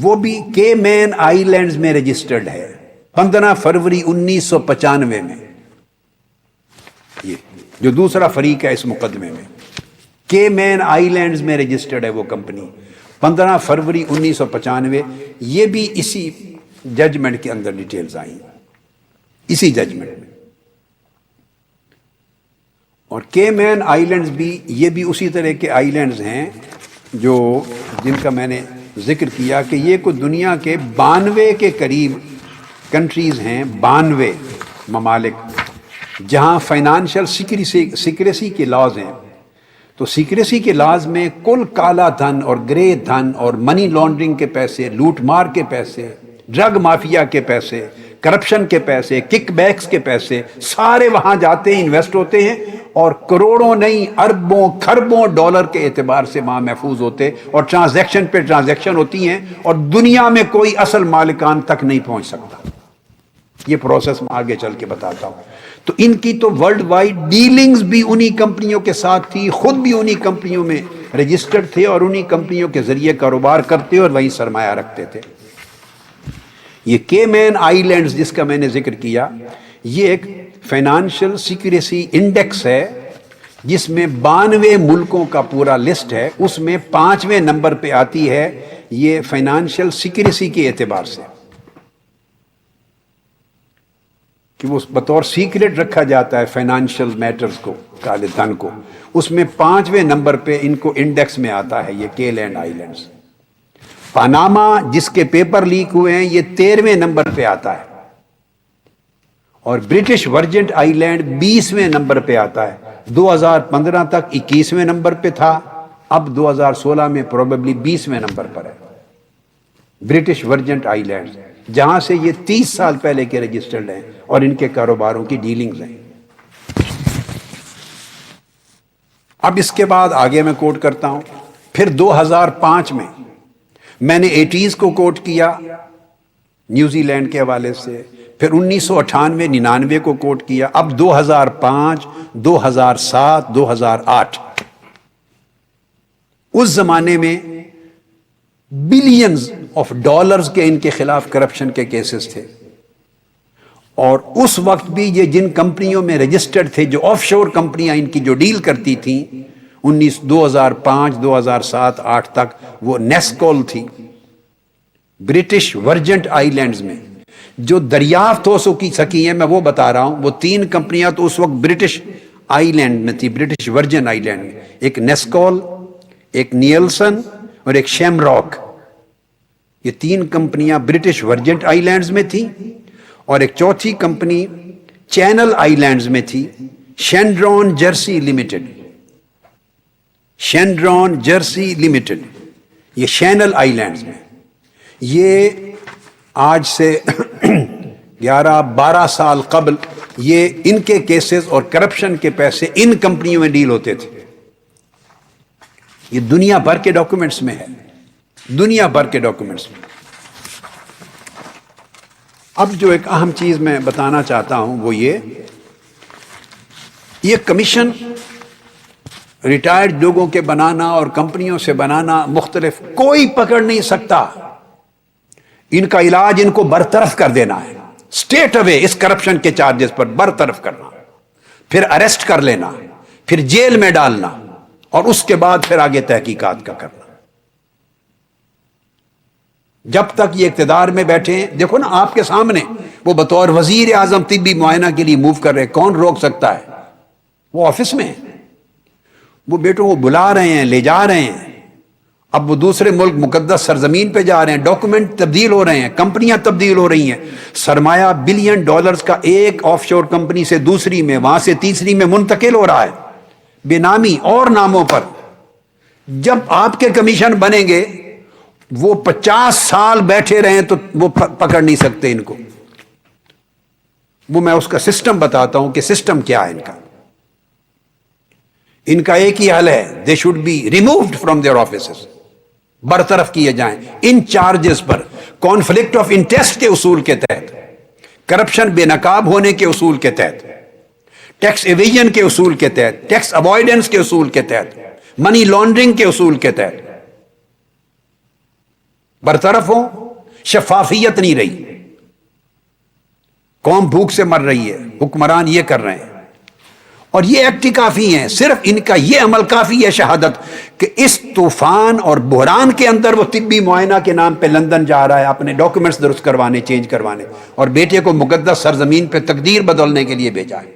وہ بھی کیمین آئی لینڈز میں رجسٹرڈ ہے 15 فروری 1995 میں. یہ جو دوسرا فریق ہے اس مقدمے میں، کیمین آئی لینڈز میں رجسٹرڈ ہے وہ کمپنی 15 فروری 1995. یہ بھی اسی ججمنٹ کے اندر ڈیٹیلز آئیں، اسی ججمنٹ میں. اور کیمین آئی لینڈز بھی، یہ بھی اسی طرح کے آئی لینڈز ہیں جو جن کا میں نے ذکر کیا کہ یہ کوئی دنیا کے 92 کے قریب کنٹریز ہیں، 92 ممالک جہاں فائنانشل سیکریسی کے لاز ہیں. تو سیکریسی کے لاز میں کل کالا دھن اور گرے دھن اور منی لانڈرنگ کے پیسے، لوٹ مار کے پیسے، ڈرگ مافیا کے پیسے، کرپشن کے پیسے، کک بیکس کے پیسے، سارے وہاں جاتے ہیں، انویسٹ ہوتے ہیں اور کروڑوں نہیں اربوں کھربوں ڈالر کے اعتبار سے وہاں محفوظ ہوتے اور ٹرانزیکشن پہ ٹرانزیکشن ہوتی ہیں اور دنیا میں کوئی اصل مالکان تک نہیں پہنچ سکتا. یہ پروسیس میں آگے چل کے بتاتا ہوں. تو ان کی تو ورلڈ وائڈ ڈیلنگز بھی انہی کمپنیوں کے ساتھ تھی، خود بھی انہی کمپنیوں میں رجسٹرڈ تھے اور انہی کمپنیوں کے ذریعے کاروبار کرتے اور وہیں سرمایہ رکھتے تھے. یہ کیمین آئی لینڈز جس کا میں نے ذکر کیا، یہ ایک فائنانشل سیکریسی انڈیکس ہے جس میں 92 ملکوں کا پورا لسٹ ہے. اس میں 5ویں نمبر پہ آتی ہے یہ فائنانشل سیکریسی کے اعتبار سے، کہ وہ بطور سیکریٹ رکھا جاتا ہے فائنانشل میٹرز کو، کالے دھن کو. اس میں 5ویں نمبر پہ ان کو انڈیکس میں آتا ہے یہ کیمین آئی لینڈز. پاناما جس کے پیپر لیک ہوئے ہیں یہ 13ویں نمبر پہ آتا ہے، اور برٹش ورجن آئی لینڈ 20ویں نمبر پہ آتا ہے. 2015 تک 21ویں نمبر پہ تھا، اب 2016 میں پروبیبلی 20ویں نمبر پر ہے برٹش ورجن آئی لینڈ، جہاں سے یہ 30 سال پہلے کے رجسٹرڈ ہیں اور ان کے کاروباروں کی ڈیلنگز ہیں. اب اس کے بعد آگے میں کوٹ کرتا ہوں. پھر 2005 میں نے 80s کو کوٹ کیا نیوزی لینڈ کے حوالے سے، پھر 1998 99 کو کوٹ کیا، اب 2005 2007 2008. اس زمانے میں بلینز آف ڈالرز کے ان کے خلاف کرپشن کے کیسز تھے، اور اس وقت بھی یہ جن کمپنیوں میں رجسٹرڈ تھے، جو آف شور کمپنیاں ان کی جو ڈیل کرتی تھیں 2005 2007 8 تک، وہ نیسکول تھی برٹش ورجن آئی لینڈز میں. جو دریافت ہو سکی ہیں میں وہ بتا رہا ہوں. وہ 3 کمپنیاں تو اس وقت برٹش آئی لینڈ میں تھی، برٹش ورجن آئی لینڈ میں. ایک نیسکول، ایک نیلسن اور ایک شیمراک. یہ 3 کمپنیاں برٹش ورجن آئی لینڈز میں تھیں، اور ایک چوتھی کمپنی چینل آئی لینڈز میں تھی، شینڈرون جرسی لمیٹڈ. شینڈرون جرسی لمیٹڈ یہ شینل آئی لینڈز میں. یہ آج سے 11-12 سال قبل یہ ان کے کیسز اور کرپشن کے پیسے ان کمپنیوں میں ڈیل ہوتے تھے. یہ دنیا بھر کے ڈاکومنٹس میں ہے، دنیا بھر کے ڈاکومنٹس میں. اب جو ایک اہم چیز میں بتانا چاہتا ہوں وہ یہ کمیشن ریٹائرڈ لوگوں کے بنانا اور کمپنیوں سے بنانا مختلف، کوئی پکڑ نہیں سکتا. ان کا علاج ان کو برطرف کر دینا ہے، اسٹیٹ اوے اس کرپشن کے چارجز پر برطرف کرنا، پھر اریسٹ کر لینا، پھر جیل میں ڈالنا، اور اس کے بعد پھر آگے تحقیقات کا کرنا. جب تک یہ اقتدار میں بیٹھے ہیں، دیکھو نا آپ کے سامنے وہ بطور وزیر اعظم طبی معائنہ کے لیے موو کر رہے، کون روک سکتا ہے؟ وہ آفس میں ہیں، وہ بیٹوں کو بلا رہے ہیں، لے جا رہے ہیں. اب وہ دوسرے ملک مقدس سرزمین پہ جا رہے ہیں، ڈاکومنٹ تبدیل ہو رہے ہیں، کمپنیاں تبدیل ہو رہی ہیں، سرمایہ بلین ڈالرز کا ایک آف شور کمپنی سے دوسری میں، وہاں سے تیسری میں منتقل ہو رہا ہے بے نامی اور ناموں پر. جب آپ کے کمیشن بنیں گے وہ 50 سال بیٹھے رہیں تو وہ پکڑ نہیں سکتے ان کو. وہ میں اس کا سسٹم بتاتا ہوں کہ سسٹم کیا ہے ان کا. ان کا ایک ہی حل ہے, they should be removed from their offices, برطرف کیے جائیں ان چارجز پر, کانفلکٹ آف انٹرسٹ کے اصول کے تحت, کرپشن بے نقاب ہونے کے اصول کے تحت, ٹیکس ایویژن کے اصول کے تحت, ٹیکس اوائڈنس کے اصول کے تحت, منی لانڈرنگ کے اصول کے تحت برطرف ہوں. شفافیت نہیں رہی, قوم بھوک سے مر رہی ہے, حکمران یہ کر رہے ہیں, اور یہ ایکٹ ہی کافی ہیں, صرف ان کا یہ عمل کافی ہے شہادت کہ اس طوفان اور بحران کے اندر وہ طبی معائنہ کے نام پہ لندن جا رہا ہے اپنے ڈاکومنٹس درست کروانے, چینج کروانے, اور بیٹے کو مقدس سرزمین پہ تقدیر بدلنے کے لیے بھیجا ہے.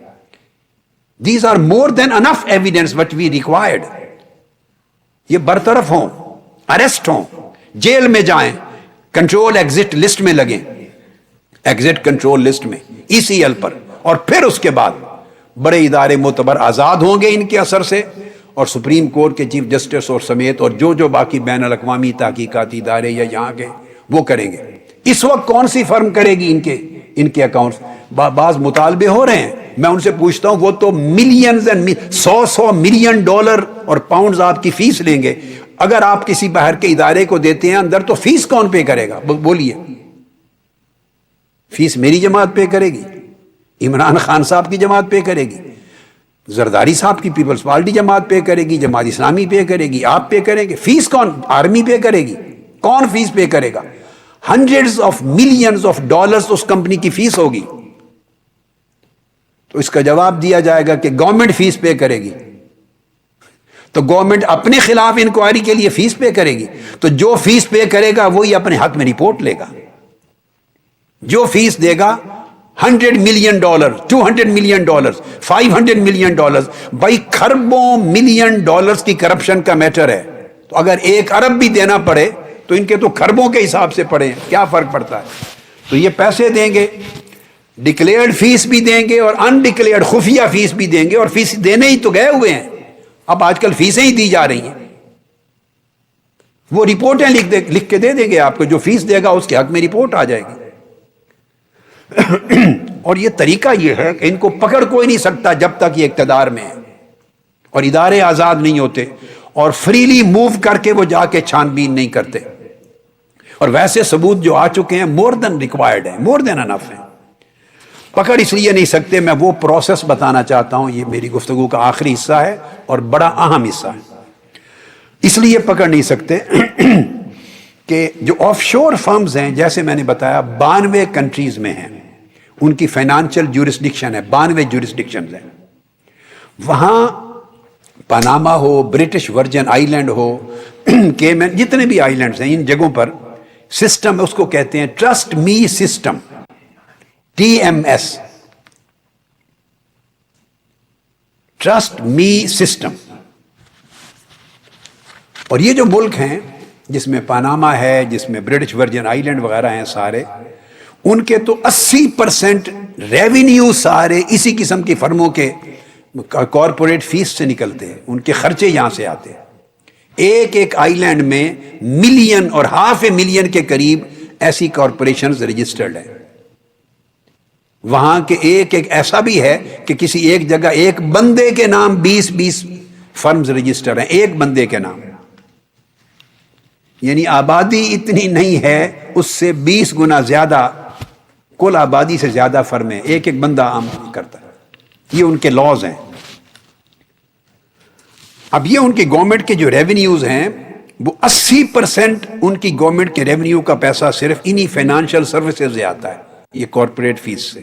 These are more than enough evidence what we required. یہ برطرف ہوں, اریسٹ ہوں, جیل میں جائیں, کنٹرول ایگزٹ لسٹ میں لگیں, ایگزٹ کنٹرول لسٹ میں ECL پر, اور پھر اس کے بعد بڑے ادارے معتبر آزاد ہوں گے ان کے اثر سے, اور سپریم کورٹ کے چیف جسٹس اور سمیت اور جو باقی بین الاقوامی تحقیقاتی ادارے یا یہاں کے وہ کریں گے. اس وقت کون سی فرم کرے گی ان کے اکاؤنٹس؟ بعض مطالبے ہو رہے ہیں, میں ان سے پوچھتا ہوں, وہ تو ملینز اینڈ 100 ملین ڈالر اور پاؤنڈز آپ کی فیس لیں گے. اگر آپ کسی باہر کے ادارے کو دیتے ہیں اندر, تو فیس کون پے کرے گا؟ بولیے, فیس میری جماعت پے کرے گی, عمران خان صاحب کی جماعت پے کرے گی, زرداری صاحب کی پیپلز پارٹی جماعت پے کرے گی, جماعت اسلامی پے کرے گی, آپ پے کریں گے. فیس کون؟ آرمی پے کرے گی. کون فیس پے کرے گا؟ Hundreds of millions of dollars اس کمپنی کی فیس ہوگی. تو اس کا جواب دیا جائے گا کہ گورنمنٹ فیس پے کرے گی. تو گورنمنٹ اپنے خلاف انکوائری کے لیے فیس پے کرے گی, تو جو فیس پے کرے گا وہی اپنے حق میں رپورٹ لے گا. جو فیس دے گا $100 ملین, $200 ملین, $500 ملین, بھائی خربوں ملین ڈالرز کی کرپشن کا میٹر ہے. تو اگر 1 ارب بھی دینا پڑے تو ان کے تو خربوں کے حساب سے پڑے, کیا فرق پڑتا ہے؟ تو یہ پیسے دیں گے, ڈکلیئرڈ فیس بھی دیں گے اور انڈکلیئرڈ خفیہ فیس بھی دیں گے, اور فیس دینے ہی تو گئے ہوئے ہیں. اب آج کل فیسیں ہی دی جا رہی ہیں. وہ رپورٹیں لکھ کے دے دیں گے آپ کو, جو فیس دے گا اس کے حق میں رپورٹ آ جائے گی. اور یہ طریقہ یہ ہے کہ ان کو پکڑ کوئی نہیں سکتا جب تک یہ اقتدار میں ہے, اور ادارے آزاد نہیں ہوتے, اور فریلی موو کر کے وہ جا کے چھان بین نہیں کرتے. اور ویسے ثبوت جو آ چکے ہیں مور دین ریکوائرڈ ہیں, مور دین انف ہیں. پکڑ اس لیے نہیں سکتے, میں وہ پروسیس بتانا چاہتا ہوں, یہ میری گفتگو کا آخری حصہ ہے اور بڑا اہم حصہ ہے. اس لیے پکڑ نہیں سکتے کہ جو آف شور فرمز ہیں, جیسے میں نے بتایا 92 کنٹریز میں ہیں, ان کی فائنانشل جورسڈکشن ہے, 92 جورسڈکشنز ہیں. وہاں پاناما ہو, برٹش ورجن آئی لینڈ ہو, کیمن, جتنے بھی آئی لینڈز ہیں, ان جگہوں پر سسٹم اس کو کہتے ہیں trust me system, TMS, trust me system. اور یہ جو ملک ہیں جس میں پاناما ہے, جس میں برٹش ورجن آئی لینڈ وغیرہ ہیں سارے, ان کے تو 80% ریونیو سارے اسی قسم کی فرموں کے کارپوریٹ فیس سے نکلتے ہیں, ان کے خرچے یہاں سے آتے ہیں. ایک آئی لینڈ میں ملین اور $500,000 کے قریب ایسی کارپوریشنز رجسٹرڈ ہیں. وہاں کے ایک ایسا بھی ہے کہ کسی ایک جگہ ایک بندے کے نام 20 فرمز رجسٹر ہیں, ایک بندے کے نام. یعنی آبادی اتنی نہیں ہے, اس سے 20 گنا زیادہ, کل آبادی سے زیادہ فرم ہے, ایک بندہ عام کرتا ہے. یہ ان کے لاز ہیں. اب یہ ان کی گورنمنٹ کے جو ریونیوز ہیں, وہ 80% ان کی گورنمنٹ کے ریونیو کا پیسہ صرف انہی فائنانشل سروسز سے آتا ہے, یہ کارپوریٹ فیس سے.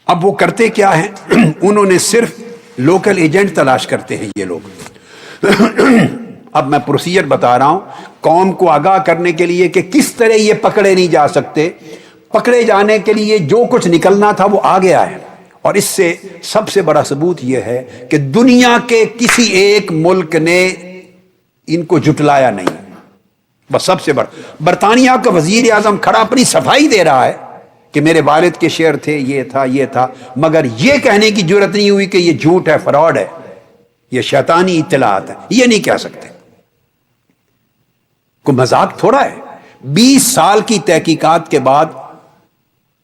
اب وہ کرتے کیا ہیں, انہوں نے صرف لوکل ایجنٹ تلاش کرتے ہیں یہ لوگ. اب میں پروسیجر بتا رہا ہوں قوم کو آگاہ کرنے کے لیے کہ کس طرح یہ پکڑے نہیں جا سکتے. پکڑے جانے کے لیے جو کچھ نکلنا تھا وہ آ گیا ہے, اور اس سے سب سے بڑا ثبوت یہ ہے کہ دنیا کے کسی ایک ملک نے ان کو جھٹلایا نہیں. بس سب سے بڑا, برطانیہ کا وزیر اعظم کھڑا اپنی صفائی دے رہا ہے کہ میرے والد کے شیئر تھے, یہ تھا, مگر یہ کہنے کی جرت نہیں ہوئی کہ یہ جھوٹ ہے, فراڈ ہے, یہ شیطانی اطلاعات ہے. یہ نہیں کہہ سکتے. کوئی مذاق تھوڑا ہے. 20 سال کی تحقیقات کے بعد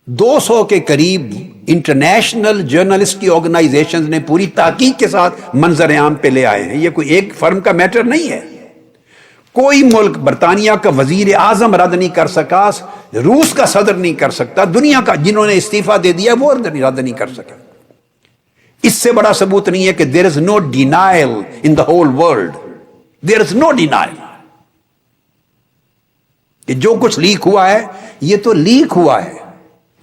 200 کے قریب انٹرنیشنل جرنلسٹ کی آرگنائزیشنز نے پوری تحقیق کے ساتھ منظر عام پہ لے آئے ہیں. یہ کوئی ایک فرم کا میٹر نہیں ہے. کوئی ملک برطانیہ کا وزیر اعظم رد نہیں کر سکا, روس کا صدر نہیں کر سکتا, دنیا کا جنہوں نے استعفیٰ دے دیا وہ رد نہیں کر سکے. اس سے بڑا ثبوت نہیں ہے کہ there is no denial in the whole world. There is no denial کہ جو کچھ لیک ہوا ہے یہ تو لیک ہوا ہے.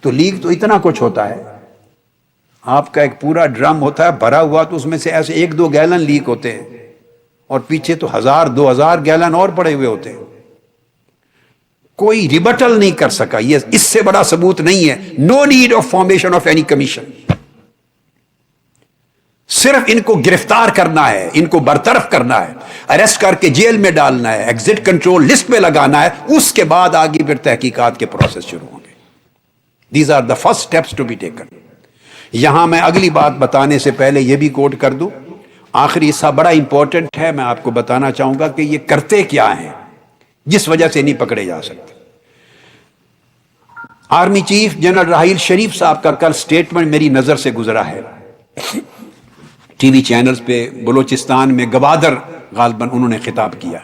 تو لیک تو اتنا کچھ ہوتا ہے, آپ کا ایک پورا ڈرم ہوتا ہے بھرا ہوا, تو اس میں سے ایسے 1-2 گیلن لیک ہوتے ہیں اور پیچھے تو 1000-2000 گیلن اور پڑے ہوئے ہوتے ہیں. کوئی ریبٹل نہیں کر سکا. یہ اس سے بڑا ثبوت نہیں ہے. No need of formation of any commission. صرف ان کو گرفتار کرنا ہے, ان کو برطرف کرنا ہے, اریسٹ کر کے جیل میں ڈالنا ہے, ایگزٹ کنٹرول لسٹ میں لگانا ہے, اس کے بعد آگے پھر تحقیقات کے پروسیس شروع ہوں گے. These are the first steps to be taken. یہاں میں اگلی بات بتانے سے پہلے یہ بھی کوٹ کر دوں, آخری حصہ بڑا امپورٹنٹ ہے. میں آپ کو بتانا چاہوں گا کہ یہ کرتے کیا ہیں جس وجہ سے نہیں پکڑے جا سکتے. Army chief general Raheel Sharif صاحب کا کل سٹیٹمنٹ میری نظر سے گزرا ہے. ٹی وی چینلز پہ بلوچستان میں گوادر غالباً انہوں نے خطاب کیا.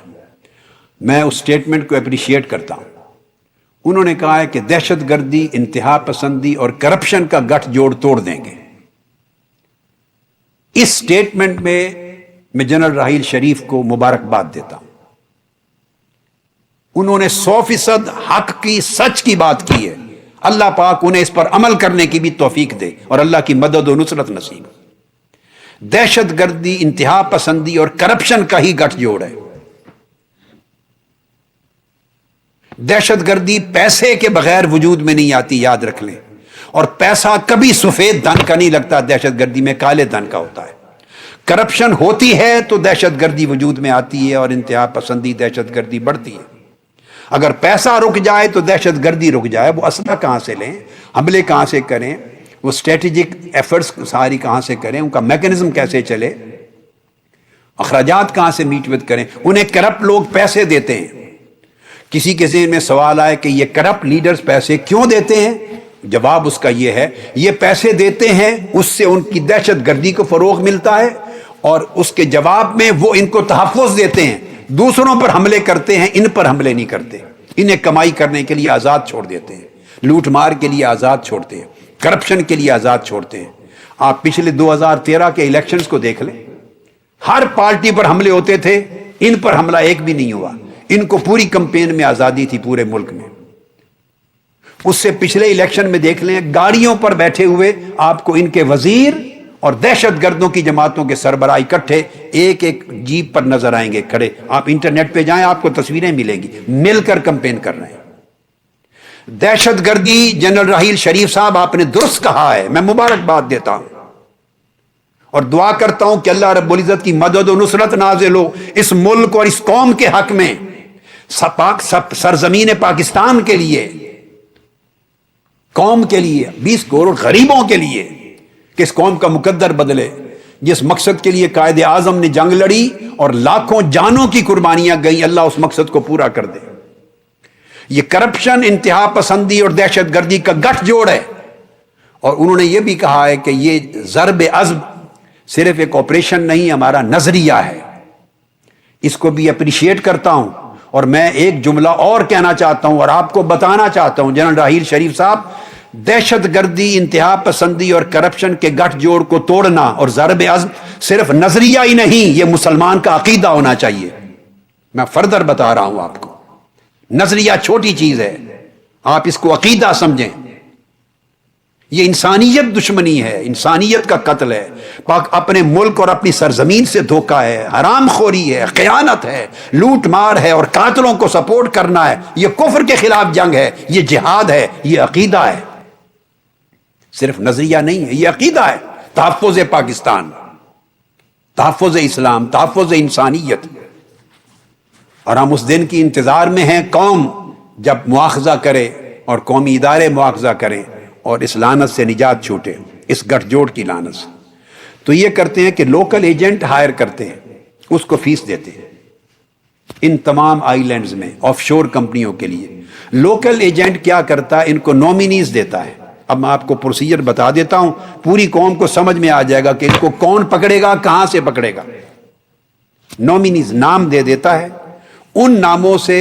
میں اس سٹیٹمنٹ کو اپریشیٹ کرتا ہوں. انہوں نے کہا ہے کہ دہشت گردی, انتہا پسندی اور کرپشن کا گٹھ جوڑ توڑ دیں گے. اس سٹیٹمنٹ میں جنرل راحیل شریف کو مبارکباد دیتا ہوں. انہوں نے 100% حق کی, سچ کی بات کی ہے. اللہ پاک انہیں اس پر عمل کرنے کی بھی توفیق دے اور اللہ کی مدد و نصرت نصیب. دہشت گردی, انتہا پسندی اور کرپشن کا ہی گٹھ جوڑ ہے. دہشت گردی پیسے کے بغیر وجود میں نہیں آتی, یاد رکھ لیں. اور پیسہ کبھی سفید دھن کا نہیں لگتا, دہشت گردی میں کالے دھن کا ہوتا ہے. کرپشن ہوتی ہے تو دہشت گردی وجود میں آتی ہے اور انتہا پسندی, دہشت گردی بڑھتی ہے. اگر پیسہ رک جائے تو دہشت گردی رک جائے. وہ اسلحہ کہاں سے لیں, حملے کہاں سے کریں, وہ اسٹریٹجک ایفرٹس ساری کہاں سے کریں, ان کا میکنزم کیسے چلے, اخراجات کہاں سے میٹ وت کریں. انہیں کرپٹ لوگ پیسے دیتے ہیں. کسی کے ذہن میں سوال آئے کہ یہ کرپٹ لیڈرز پیسے کیوں دیتے ہیں, جواب اس کا یہ ہے, یہ پیسے دیتے ہیں اس سے ان کی دہشت گردی کو فروغ ملتا ہے, اور اس کے جواب میں وہ ان کو تحفظ دیتے ہیں. دوسروں پر حملے کرتے ہیں, ان پر حملے نہیں کرتے. انہیں کمائی کرنے کے لیے آزاد چھوڑ دیتے ہیں, لوٹ مار کے لیے آزاد چھوڑتے ہیں, کرپشن کے لیے آزاد چھوڑتے ہیں. آپ پچھلے 2013 کے الیکشنز کو دیکھ لیں, ہر پارٹی پر حملے ہوتے تھے, ان پر حملہ ایک بھی نہیں ہوا. ان کو پوری کمپین میں آزادی تھی پورے ملک میں. اس سے پچھلے الیکشن میں دیکھ لیں, گاڑیوں پر بیٹھے ہوئے آپ کو ان کے وزیر اور دہشت گردوں کی جماعتوں کے سربراہ اکٹھے ایک ایک جیپ پر نظر آئیں گے کھڑے. آپ انٹرنیٹ پہ جائیں, آپ کو تصویریں ملیں گی, مل کر کمپین کر رہے ہیں. دہشت گردی, جنرل راحیل شریف صاحب آپ نے درست کہا ہے, میں مبارکباد دیتا ہوں اور دعا کرتا ہوں کہ اللہ رب العزت کی مدد و نصرت نازل ہو اس ملک اور اس قوم کے حق میں, سرزمین پاکستان کے لیے, قوم کے لیے, 20 کروڑ غریبوں کے لیے, کہ اس قوم کا مقدر بدلے. جس مقصد کے لیے قائد اعظم نے جنگ لڑی اور لاکھوں جانوں کی قربانیاں گئیں, اللہ اس مقصد کو پورا کر دے. یہ کرپشن, انتہا پسندی اور دہشت گردی کا گٹھ جوڑ ہے. اور انہوں نے یہ بھی کہا ہے کہ یہ ضرب عزم صرف ایک آپریشن نہیں, ہمارا نظریہ ہے. اس کو بھی اپریشیٹ کرتا ہوں. اور میں ایک جملہ اور کہنا چاہتا ہوں اور آپ کو بتانا چاہتا ہوں, جنرل راحیل شریف صاحب, دہشت گردی, انتہا پسندی اور کرپشن کے گٹھ جوڑ کو توڑنا اور ضرب عزم صرف نظریہ ہی نہیں, یہ مسلمان کا عقیدہ ہونا چاہیے. میں فردر بتا رہا ہوں آپ کو, نظریہ چھوٹی چیز ہے, آپ اس کو عقیدہ سمجھیں. یہ انسانیت دشمنی ہے, انسانیت کا قتل ہے, اپنے ملک اور اپنی سرزمین سے دھوکہ ہے, حرام خوری ہے, خیانت ہے, لوٹ مار ہے اور قاتلوں کو سپورٹ کرنا ہے. یہ کفر کے خلاف جنگ ہے, یہ جہاد ہے, یہ عقیدہ ہے, صرف نظریہ نہیں ہے, یہ عقیدہ ہے. تحفظ پاکستان, تحفظ اسلام, تحفظ انسانیت. اور ہم اس دن کی انتظار میں ہیں, قوم جب مواخذہ کرے اور قومی ادارے مواخذہ کریں اور اس لعنت سے نجات چھوٹے, اس گٹھ جوڑ کی لعنت سے. تو یہ کرتے ہیں کہ لوکل ایجنٹ ہائر کرتے ہیں, اس کو فیس دیتے ہیں. ان تمام آئی لینڈز میں آف شور کمپنیوں کے لیے لوکل ایجنٹ کیا کرتا ہے, ان کو نومینیز دیتا ہے, اب میں آپ کو پروسیجر بتا دیتا ہوں، پوری قوم کو سمجھ میں آ جائے گا کہ ان کو کون پکڑے گا، کہاں سے پکڑے گا۔ نومینیز نام دے دیتا ہے، ان ناموں سے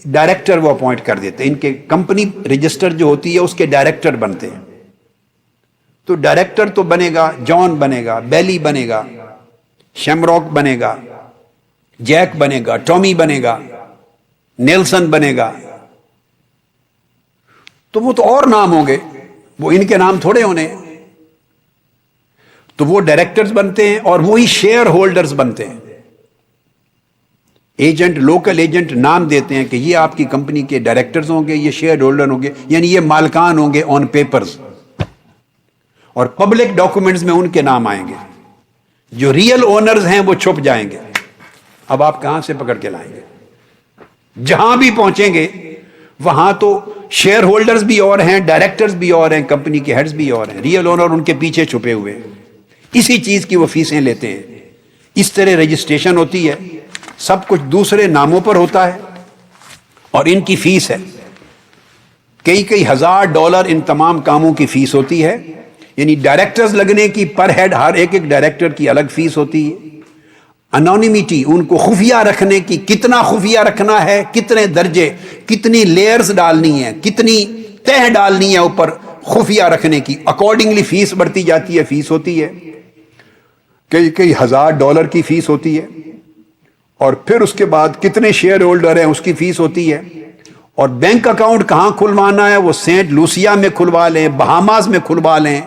ڈائریکٹر وہ اپوائنٹ کر دیتے ہیں، ان کے کمپنی رجسٹر جو ہوتی ہے اس کے ڈائریکٹر بنتے ہیں۔ تو ڈائریکٹر تو بنے گا، جان بنے گا، بیلی بنے گا، شیمراک بنے گا، جیک بنے گا، ٹامی بنے گا، نیلسن بنے گا، تو وہ تو اور نام ہوں گے، وہ ان کے نام تھوڑے ہونے ہیں۔ تو وہ ڈائریکٹرز بنتے ہیں اور وہی شیئر ہولڈرز بنتے ہیں۔ ایجنٹ، لوکل ایجنٹ نام دیتے ہیں کہ یہ آپ کی کمپنی کے ڈائریکٹرز ہوں گے، یہ شیئر ہولڈر ہوں گے، یعنی یہ مالکان ہوں گے آن پیپرز، اور پبلک ڈاکومنٹس میں ان کے نام آئیں گے۔ جو ریئل اونرز ہیں وہ چھپ جائیں گے۔ اب آپ کہاں سے پکڑ کے لائیں گے؟ جہاں بھی پہنچیں گے وہاں تو شیئر ہولڈرز بھی اور ہیں، ڈائریکٹرز بھی اور ہیں، کمپنی کے ہیڈز بھی اور ہیں، ریئل اونر ان کے پیچھے چھپے ہوئے ہیں۔ اسی چیز کی وہ فیسیں لیتے ہیں۔ اس طرح رجسٹریشن ہوتی ہے، سب کچھ دوسرے ناموں پر ہوتا ہے، اور ان کی فیس ہے کئی ہزار ڈالر، ان تمام کاموں کی فیس ہوتی ہے۔ یعنی ڈائریکٹرز لگنے کی پر ہیڈ ہر ایک ڈائریکٹر کی الگ فیس ہوتی ہے۔ انونیمیٹی، ان کو خفیہ رکھنے کی، کتنا خفیہ رکھنا ہے، کتنے درجے، کتنی لیئرز ڈالنی ہے، کتنی تہ ڈالنی ہے اوپر خفیہ رکھنے کی، اکارڈنگلی فیس بڑھتی جاتی ہے، فیس ہوتی ہے، کئی ہزار ڈالر کی فیس ہوتی ہے۔ اور پھر اس کے بعد کتنے شیئر ہولڈر ہیں اس کی فیس ہوتی ہے۔ اور بینک اکاؤنٹ کہاں کھلوانا ہے، وہ سینٹ لوسیا میں کھلوا لیں، بہاماز میں کھلوا لیں،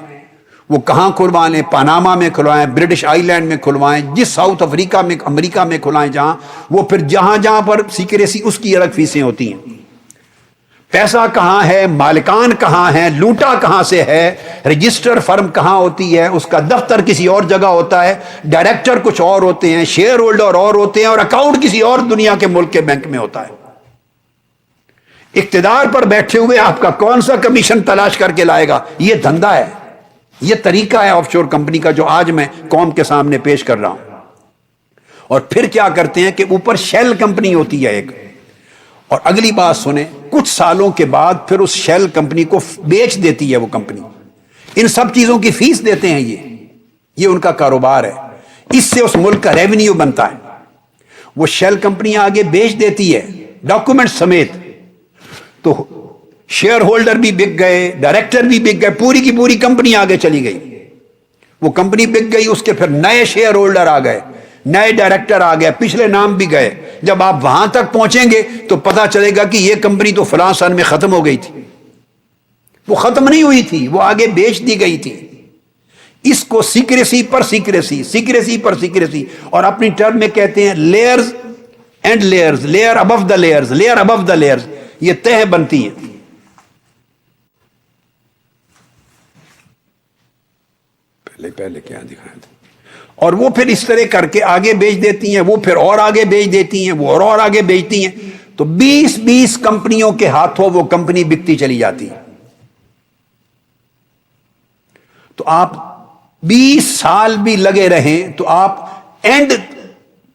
وہ کہاں کھلوا لیں، پاناما میں کھلوائیں، برٹش آئی لینڈ میں کھلوائیں، جس ساؤتھ افریقہ میں، امریکہ میں کھلوائیں جہاں، وہ پھر جہاں پر سیکریسی اس کی الگ فیسیں ہوتی ہیں۔ پیسہ کہاں ہے، مالکان کہاں ہیں، لوٹا کہاں سے ہے، رجسٹر فرم کہاں ہوتی ہے، اس کا دفتر کسی اور جگہ ہوتا ہے، ڈائریکٹر کچھ اور ہوتے ہیں، شیئر ہولڈر اور ہوتے ہیں، اور اکاؤنٹ کسی اور دنیا کے ملک کے بینک میں ہوتا ہے۔ اقتدار پر بیٹھے ہوئے آپ کا کون سا کمیشن تلاش کر کے لائے گا؟ یہ دھندا ہے، یہ طریقہ ہے آف شور کمپنی کا، جو آج میں قوم کے سامنے پیش کر رہا ہوں۔ اور پھر کیا کرتے ہیں کہ اوپر شیل کمپنی ہوتی ہے ایک، اور اگلی بات سنیں، کچھ سالوں کے بعد پھر اس شیل کمپنی کو بیچ دیتی ہے وہ کمپنی۔ ان سب چیزوں کی فیس دیتے ہیں یہ ان کا کاروبار ہے، اس سے اس ملک کا ریونیو بنتا ہے۔ وہ شیل کمپنی آگے بیچ دیتی ہے ڈاکومنٹ سمیت، تو شیئر ہولڈر بھی بک گئے، ڈائریکٹر بھی بک گئے، پوری کی پوری کمپنی آگے چلی گئی۔ وہ کمپنی بک گئی، اس کے پھر نئے شیئر ہولڈر آ گئے، نئے ڈائریکٹر آ گئے، پچھلے نام بھی گئے۔ جب آپ وہاں تک پہنچیں گے تو پتا چلے گا کہ یہ کمپنی تو فلاں سن میں ختم ہو گئی تھی۔ وہ ختم نہیں ہوئی تھی، وہ آگے بیچ دی گئی تھی۔ اس کو سیکریسی پر سیکریسی، سیکریسی پر سیکریسی، اور اپنی ٹرم میں کہتے ہیں layers and layers, layer above the layers, layer above the layers, یہ تہ بنتی ہیں۔ پہلے کیا دکھایا تھا؟ اور وہ پھر اس طرح کر کے آگے بیچ دیتی ہیں، وہ پھر اور آگے بیچ دیتی ہیں، وہ اور آگے بیچتی ہیں، تو 20 کمپنیوں کے ہاتھوں وہ کمپنی بکتی چلی جاتی ہے۔ تو آپ 20 سال بھی لگے رہیں تو آپ اینڈ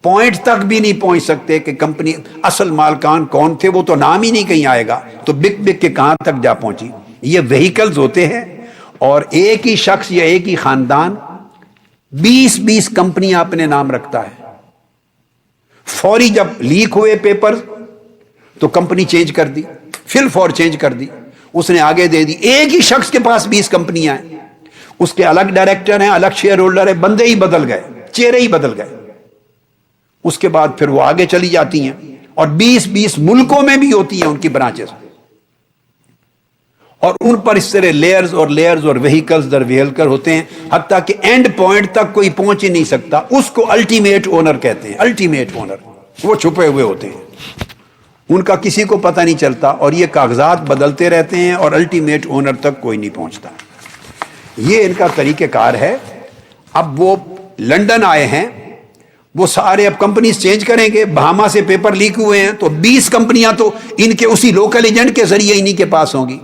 پوائنٹ تک بھی نہیں پہنچ سکتے کہ کمپنی اصل مالکان کون تھے، وہ تو نام ہی نہیں کہیں آئے گا، تو بک کے کہاں تک جا پہنچی۔ یہ وہیکلز ہوتے ہیں، اور ایک ہی شخص یا ایک ہی خاندان 20 کمپنیاں اپنے نام رکھتا ہے۔ فوری جب لیک ہوئے پیپر تو کمپنی چینج کر دی، فل فور چینج کر دی، اس نے آگے دے دی۔ ایک ہی شخص کے پاس 20 کمپنیاں ہیں، اس کے الگ ڈائریکٹر ہیں، الگ شیئر ہولڈر ہیں، بندے ہی بدل گئے، چہرے ہی بدل گئے۔ اس کے بعد پھر وہ آگے چلی جاتی ہیں، اور 20 ملکوں میں بھی ہوتی ہیں ان کی برانچز، اور ان پر اس طرح لیئرز اور وہیکلز در وہیکل ہوتے ہیں، حتیٰ کہ اینڈ پوائنٹ تک کوئی پہنچ ہی نہیں سکتا۔ اس کو الٹیمیٹ اونر کہتے ہیں، الٹیمیٹ اونر، وہ چھپے ہوئے ہوتے ہیں، ان کا کسی کو پتہ نہیں چلتا، اور یہ کاغذات بدلتے رہتے ہیں، اور الٹیمیٹ اونر تک کوئی نہیں پہنچتا۔ یہ ان کا طریقہ کار ہے۔ اب وہ لندن آئے ہیں، وہ سارے اب کمپنیز چینج کریں گے، بہاما سے پیپر لیک ہوئے ہیں، تو 20 کمپنیاں تو ان کے اسی لوکل ایجنٹ کے ذریعے انہی کے پاس ہوں گی،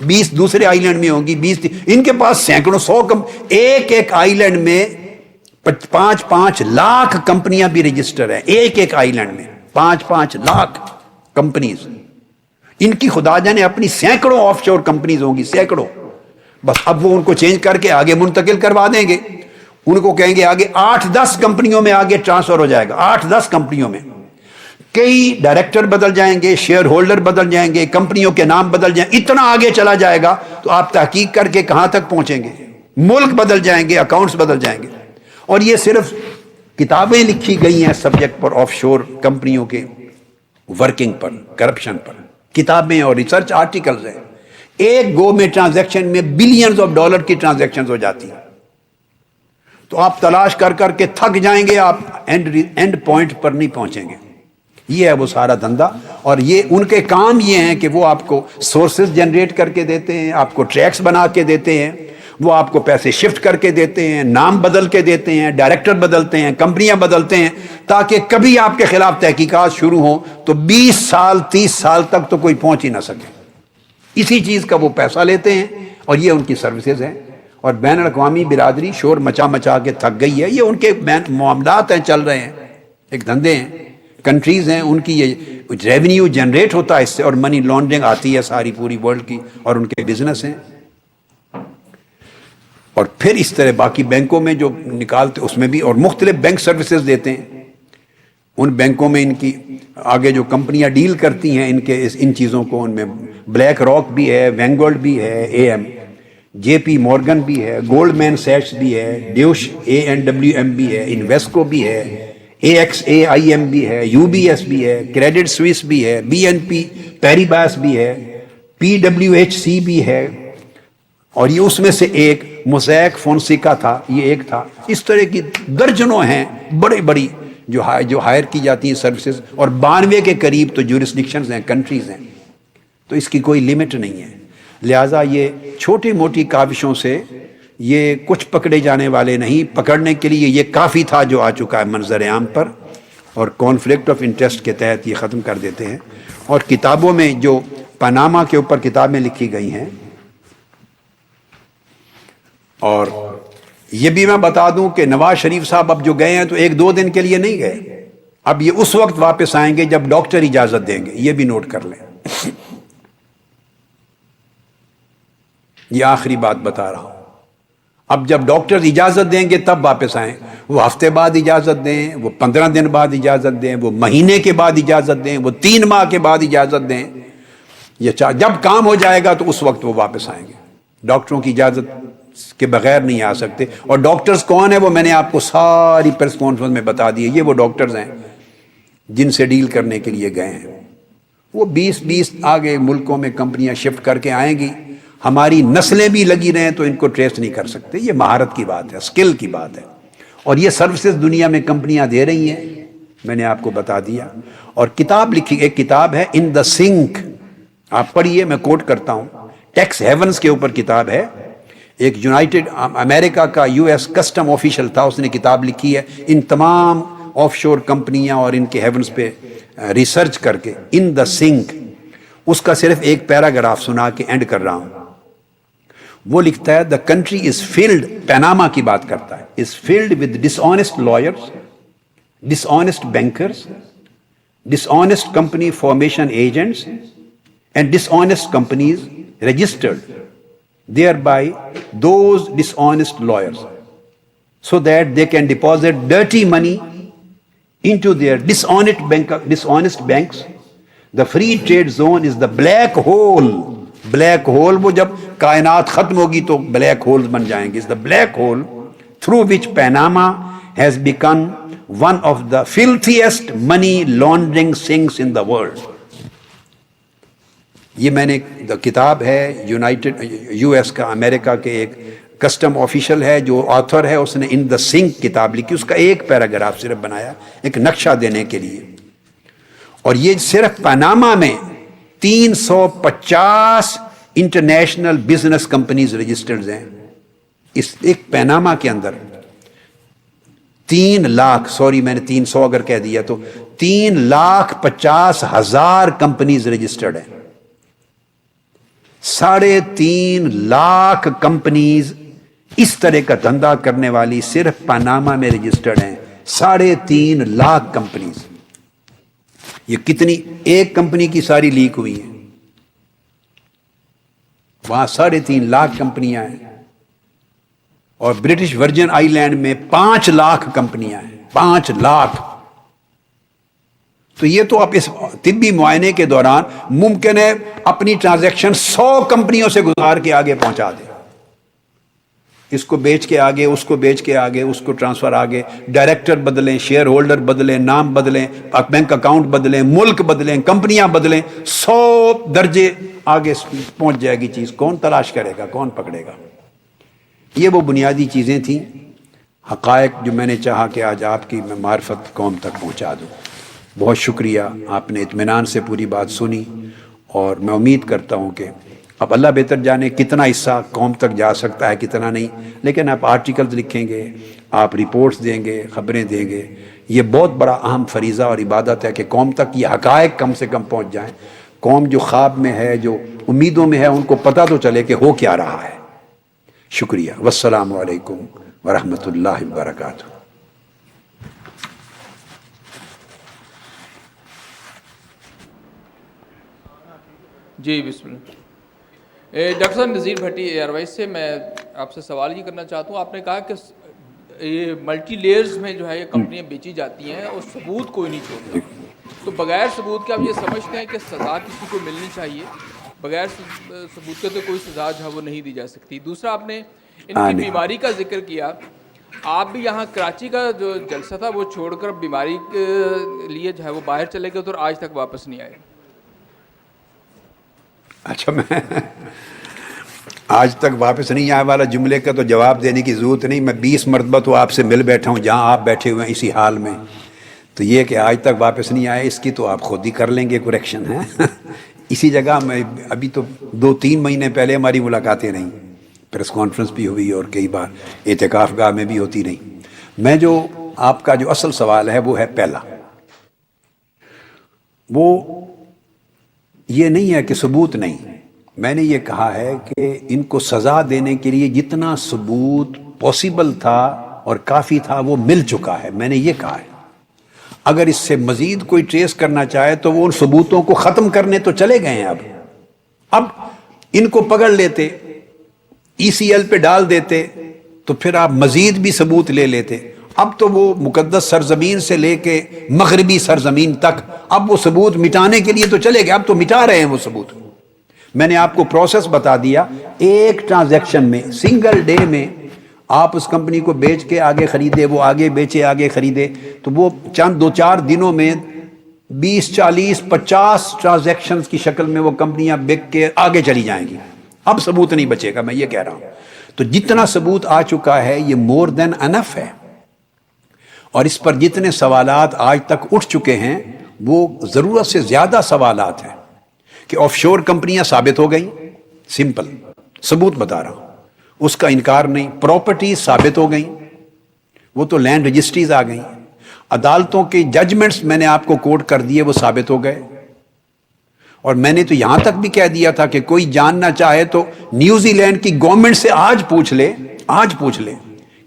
20 دوسرے آئی لینڈ میں ہوں گی، 20 ان کے پاس سینکڑوں، 100 ایک آئی لینڈ میں 5 لاکھ کمپنیاں بھی رجسٹر ہیں، ایک آئی لینڈ میں 5 لاکھ کمپنیز۔ ان کی خدا جانے اپنی سینکڑوں آف شور کمپنیز ہوں گی، سینکڑوں، بس اب وہ ان کو چینج کر کے آگے منتقل کروا دیں گے، ان کو کہیں گے آگے 8-10 کمپنیوں میں آگے ٹرانسفر ہو جائے گا، 8-10 کمپنیوں میں کئی ڈائریکٹر بدل جائیں گے، شیئر ہولڈر بدل جائیں گے، کمپنیوں کے نام بدل جائیں گے، اتنا آگے چلا جائے گا تو آپ تحقیق کر کے کہاں تک پہنچیں گے؟ ملک بدل جائیں گے، اکاؤنٹس بدل جائیں گے۔ اور یہ صرف کتابیں لکھی گئی ہیں سبجیکٹ پر، آف شور کمپنیوں کے ورکنگ پر، کرپشن پر، کتابیں اور ریسرچ آرٹیکلز ہیں۔ ایک گو میں ٹرانزیکشن میں بلینز آف ڈالر کی ٹرانزیکشنز ہو جاتی ہیں، تو آپ تلاش کر کر کے تھک جائیں گے، آپ اینڈ پوائنٹ پر نہیں پہنچیں گے۔ یہ ہے وہ سارا دھندا، اور یہ ان کے کام یہ ہیں کہ وہ آپ کو سورسز جنریٹ کر کے دیتے ہیں، آپ کو ٹریکس بنا کے دیتے ہیں، وہ آپ کو پیسے شفٹ کر کے دیتے ہیں، نام بدل کے دیتے ہیں، ڈائریکٹر بدلتے ہیں، کمپنیاں بدلتے ہیں، تاکہ کبھی آپ کے خلاف تحقیقات شروع ہوں تو 20 سال 30 سال تک تو کوئی پہنچ ہی نہ سکے۔ اسی چیز کا وہ پیسہ لیتے ہیں، اور یہ ان کی سروسز ہیں۔ اور بین الاقوامی برادری شور مچا مچا کے تھک گئی ہے، یہ ان کے معاملات ہیں، چل رہے ہیں، ایک دھندے ہیں، کنٹریز ہیں، ان کی یہ ریونیو جنریٹ ہوتا ہے اس سے، اور منی لانڈرنگ آتی ہے ساری پوری ورلڈ کی، اور ان کے بزنس ہیں۔ اور پھر اس طرح باقی بینکوں میں جو نکالتے اس میں بھی، اور مختلف بینک سروسز دیتے ہیں ان بینکوں میں، ان کی آگے جو کمپنیاں ڈیل کرتی ہیں ان چیزوں کو، ان میں بلیک راک بھی ہے، وینگولڈ بھی ہے، جے پی مورگن بھی ہے، گولڈ مین سیچس بھی ہے، ڈیوش ANWM بھی ہے، انویسکو بھی ہے، AXAIM بھی ہے، UBS بھی ہے، کریڈٹ سوئس بھی ہے، BNP پیریباس بھی ہے، PWHC بھی ہے، اور یہ اس میں سے ایک موزیک فونسیکا تھا، یہ ایک تھا۔ اس طرح کی درجنوں ہیں بڑی بڑی جو ہائر کی جاتی ہیں سروسز، اور 92 کے قریب تو جورسڈکشنز ہیں، کنٹریز ہیں، تو اس کی کوئی لمٹ نہیں ہے۔ لہٰذا یہ چھوٹی موٹی کاوشوں سے یہ کچھ پکڑے جانے والے نہیں، پکڑنے کے لیے یہ کافی تھا جو آ چکا ہے منظر عام پر، اور کانفلکٹ آف انٹرسٹ کے تحت یہ ختم کر دیتے ہیں۔ اور کتابوں میں جو پاناما کے اوپر کتابیں لکھی گئی ہیں، اور یہ بھی میں بتا دوں کہ نواز شریف صاحب اب جو گئے ہیں تو 1-2 دن کے لیے نہیں گئے، اب یہ اس وقت واپس آئیں گے جب ڈاکٹر اجازت دیں گے، یہ بھی نوٹ کر لیں۔ یہ آخری بات بتا رہا ہوں، اب جب ڈاکٹر اجازت دیں گے تب واپس آئیں، وہ ہفتے بعد اجازت دیں، وہ 15 دن بعد اجازت دیں، وہ مہینے کے بعد اجازت دیں، وہ 3 ماہ کے بعد اجازت دیں، جب کام ہو جائے گا تو اس وقت وہ واپس آئیں گے۔ ڈاکٹروں کی اجازت کے بغیر نہیں آ سکتے۔ اور ڈاکٹرز کون ہیں وہ میں نے آپ کو ساری پریس کانفرنس میں بتا دی ہے، یہ وہ ڈاکٹرز ہیں جن سے ڈیل کرنے کے لیے گئے ہیں۔ وہ 20 آگے ملکوں میں کمپنیاں شفٹ کر کے آئیں گی، ہماری نسلیں بھی لگی رہیں تو ان کو ٹریس نہیں کر سکتے۔ یہ مہارت کی بات ہے، اسکل کی بات ہے، اور یہ سروسز دنیا میں کمپنیاں دے رہی ہیں، میں نے آپ کو بتا دیا۔ اور کتاب لکھی، ایک کتاب ہے ان دا سنک، آپ پڑھیے، میں کوٹ کرتا ہوں، ٹیکس ہیونز کے اوپر کتاب ہے۔ ایک یونائٹڈ امریکہ کا US کسٹم آفیشل تھا، اس نے کتاب لکھی ہے ان تمام آف شور کمپنیاں اور ان کے ہیونز پہ ریسرچ کر کے، ان دا سنک۔ اس کا صرف ایک پیراگراف سنا کے اینڈ کر رہا ہوں۔ وہ لکھتا ہے، the country is flood, Panama کی بات کرتا ہے، is flood with dishonest lawyers, dishonest bankers, dishonest company formation agents and dishonest companies registered thereby those dishonest lawyers, so that they can deposit dirty money into their dishonest banks. The free trade zone is the black hole. Black hole وہ جب کائنات ختم ہوگی تو black holes بن جائیں گے. It's the black hole through which Panama has become one of the filthiest money laundering sinks in the world. یہ میں نے کتاب ہے US کا، امریکہ کے ایک کسٹم آفیشل ہے جو آتھر ہے، اس نے ان دا سنک کتاب لکھی، اس کا ایک پیراگراف صرف بنایا ایک نقشہ دینے کے لیے۔ اور یہ صرف پاناما میں 350 انٹرنیشنل بزنس کمپنیز رجسٹرڈ ہیں۔ اس ایک پاناما کے اندر 3 لاکھ، سوری میں نے 300 اگر کہہ دیا تو 3,50,000 کمپنیز رجسٹرڈ ہیں۔ 3.5 لاکھ کمپنیز اس طرح کا دھندا کرنے والی صرف پاناما میں رجسٹرڈ ہیں۔ 3.5 لاکھ کمپنیز، یہ کتنی، ایک کمپنی کی ساری لیک ہوئی ہیں، وہاں 3.5 لاکھ کمپنیاں ہیں، اور برٹش ورجن آئی لینڈ میں 5 لاکھ کمپنیاں ہیں، 5 لاکھ. تو یہ تو آپ اس طبی معائنے کے دوران ممکن ہے اپنی ٹرانزیکشن 100 کمپنیوں سے گزار کے آگے پہنچا دیں، اس کو بیچ کے آگے، اس کو بیچ کے آگے، اس کو ٹرانسفر آگے، ڈائریکٹر بدلیں، شیئر ہولڈر بدلیں، نام بدلیں، بینک اکاؤنٹ بدلیں، ملک بدلیں، کمپنیاں بدلیں، 100 درجے آگے پہنچ جائے گی چیز. کون تلاش کرے گا، کون پکڑے گا؟ یہ وہ بنیادی چیزیں تھیں، حقائق جو میں نے چاہا کہ آج آپ کی میں معرفت قوم تک پہنچا دوں. بہت شکریہ، آپ نے اطمینان سے پوری بات سنی، اور میں امید کرتا ہوں کہ اب اللہ بہتر جانے کتنا حصہ قوم تک جا سکتا ہے، کتنا نہیں، لیکن آپ آرٹیکلز لکھیں گے، آپ رپورٹس دیں گے، خبریں دیں گے، یہ بہت بڑا اہم فریضہ اور عبادت ہے کہ قوم تک یہ حقائق کم سے کم پہنچ جائیں. قوم جو خواب میں ہے، جو امیدوں میں ہے، ان کو پتہ تو چلے کہ ہو کیا رہا ہے. شکریہ. والسلام علیکم ورحمۃ اللہ وبرکاتہ. جی بسم اللہ. ڈاکٹر صاحب نذیر بھٹی ایئر وائز سے میں آپ سے سوال یہ کرنا چاہتا ہوں. آپ نے کہا کہ یہ ملٹی لیئرز میں جو ہے یہ کمپنیاں بیچی جاتی ہیں اور ثبوت کوئی نہیں چھوڑتا، تو بغیر ثبوت کے آپ یہ سمجھتے ہیں کہ سزا کسی کو ملنی چاہیے؟ بغیر ثبوت کے تو کوئی سزا جو ہے وہ نہیں دی جا سکتی. دوسرا، آپ نے ان کی بیماری کا ذکر کیا. آپ بھی یہاں کراچی کا جو جلسہ تھا وہ چھوڑ کر بیماری کے لیے جو ہے وہ باہر چلے گئے تو آج تک واپس نہیں آئے. اچھا، میں آج تک واپس نہیں آنے والا جملے کا تو جواب دینے کی ضرورت نہیں. میں 20 مرتبہ تو آپ سے مل بیٹھا ہوں جہاں آپ بیٹھے ہوئے ہیں اسی حال میں. تو یہ کہ آج تک واپس نہیں آئے، اس کی تو آپ خود ہی کر لیں گے کریکشن ہے. اسی جگہ میں ابھی تو 2-3 مہینے پہلے ہماری ملاقاتیں رہیں، پریس کانفرنس بھی ہوئی اور کئی بار اعتکاف گاہ میں بھی ہوتی رہی. میں جو آپ کا جو اصل سوال ہے وہ ہے پہلا، وہ یہ نہیں ہے کہ ثبوت نہیں. میں نے یہ کہا ہے کہ ان کو سزا دینے کے لیے جتنا ثبوت پاسبل تھا اور کافی تھا وہ مل چکا ہے. میں نے یہ کہا ہے اگر اس سے مزید کوئی ٹریس کرنا چاہے تو وہ ان ثبوتوں کو ختم کرنے تو چلے گئے ہیں. اب ان کو پکڑ لیتے، ECL پہ ڈال دیتے، تو پھر آپ مزید بھی ثبوت لے لیتے. اب تو وہ مقدس سرزمین سے لے کے مغربی سرزمین تک اب وہ ثبوت مٹانے کے لیے تو چلے گئے. اب تو مٹا رہے ہیں وہ ثبوت. میں نے آپ کو پروسیس بتا دیا. ایک ٹرانزیکشن میں، سنگل ڈے میں آپ اس کمپنی کو بیچ کے آگے خریدے، وہ آگے بیچے، آگے خریدے، تو وہ چند 2-4 دنوں میں 20, 40, 50 ٹرانزیکشنز کی شکل میں وہ کمپنیاں بک کے آگے چلی جائیں گی. اب ثبوت نہیں بچے گا، میں یہ کہہ رہا ہوں. تو جتنا ثبوت آ چکا ہے یہ مور دین انف ہے. اور اس پر جتنے سوالات آج تک اٹھ چکے ہیں وہ ضرورت سے زیادہ سوالات ہیں. کہ آف شور کمپنیاں ثابت ہو گئیں، سمپل ثبوت بتا رہا ہوں، اس کا انکار نہیں. پراپرٹیز ثابت ہو گئیں، وہ تو لینڈ رجسٹریز آ گئیں. عدالتوں کے ججمنٹس میں نے آپ کو کوٹ کر دیے، وہ ثابت ہو گئے. اور میں نے تو یہاں تک بھی کہہ دیا تھا کہ کوئی جاننا چاہے تو نیوزی لینڈ کی گورنمنٹ سے آج پوچھ لے، آج پوچھ لے.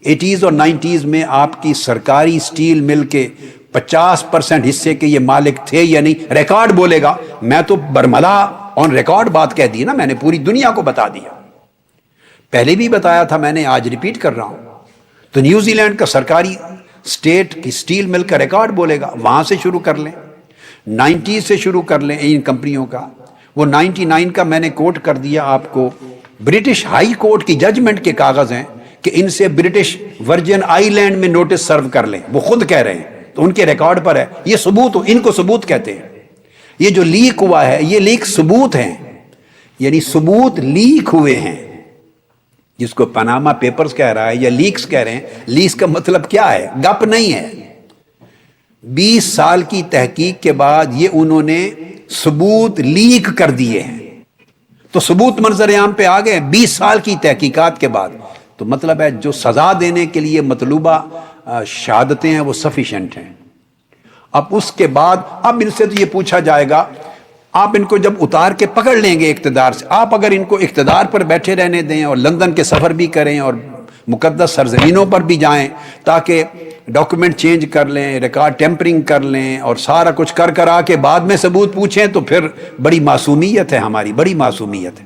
80s اور 90s میں آپ کی سرکاری سٹیل مل کے 50% حصے کے یہ مالک تھے یا نہیں، ریکارڈ بولے گا. میں تو برملا آن ریکارڈ بات کہہ دی نا، میں نے پوری دنیا کو بتا دیا. پہلے بھی بتایا تھا میں نے، آج ریپیٹ کر رہا ہوں. تو نیوزی لینڈ کا سرکاری سٹیٹ کی سٹیل مل کا ریکارڈ بولے گا. وہاں سے شروع کر لیں، 90 سے شروع کر لیں ان کمپنیوں کا. وہ 99 کا میں نے کوٹ کر دیا آپ کو. برٹش ہائی کورٹ کی ججمنٹ کے کاغذ ہیں کہ ان سے برٹش ورجن آئی لینڈ میں نوٹس سرو کر لیں، وہ خود کہہ رہے ہیں. تو ان کے ریکارڈ پر ہے یہ ثبوت. ان کو ثبوت کہتے ہیں. یہ جو لیک ہوا ہے یہ لیک ثبوت ہیں، یعنی ثبوت لیک ہوئے ہیں، جس کو پاناما پیپرز کہہ رہا ہے یا لیکس کہہ رہے ہیں. لیکس کا مطلب کیا ہے؟ گپ نہیں ہے. 20 سال کی تحقیق کے بعد یہ انہوں نے ثبوت لیک کر دیے ہیں. تو ثبوت منظر عام پہ آ گئے 20 سال کی تحقیقات کے بعد. تو مطلب ہے جو سزا دینے کے لیے مطلوبہ شہادتیں ہیں وہ سفیشینٹ ہیں. اب اس کے بعد اب ان سے تو یہ پوچھا جائے گا، آپ ان کو جب اتار کے پکڑ لیں گے اقتدار سے، آپ اگر ان کو اقتدار پر بیٹھے رہنے دیں اور لندن کے سفر بھی کریں اور مقدس سرزمینوں پر بھی جائیں تاکہ ڈاکومنٹ چینج کر لیں، ریکارڈ ٹیمپرنگ کر لیں اور سارا کچھ کر کر آ کے بعد میں ثبوت پوچھیں، تو پھر بڑی معصومیت ہے ہماری، بڑی معصومیت ہے.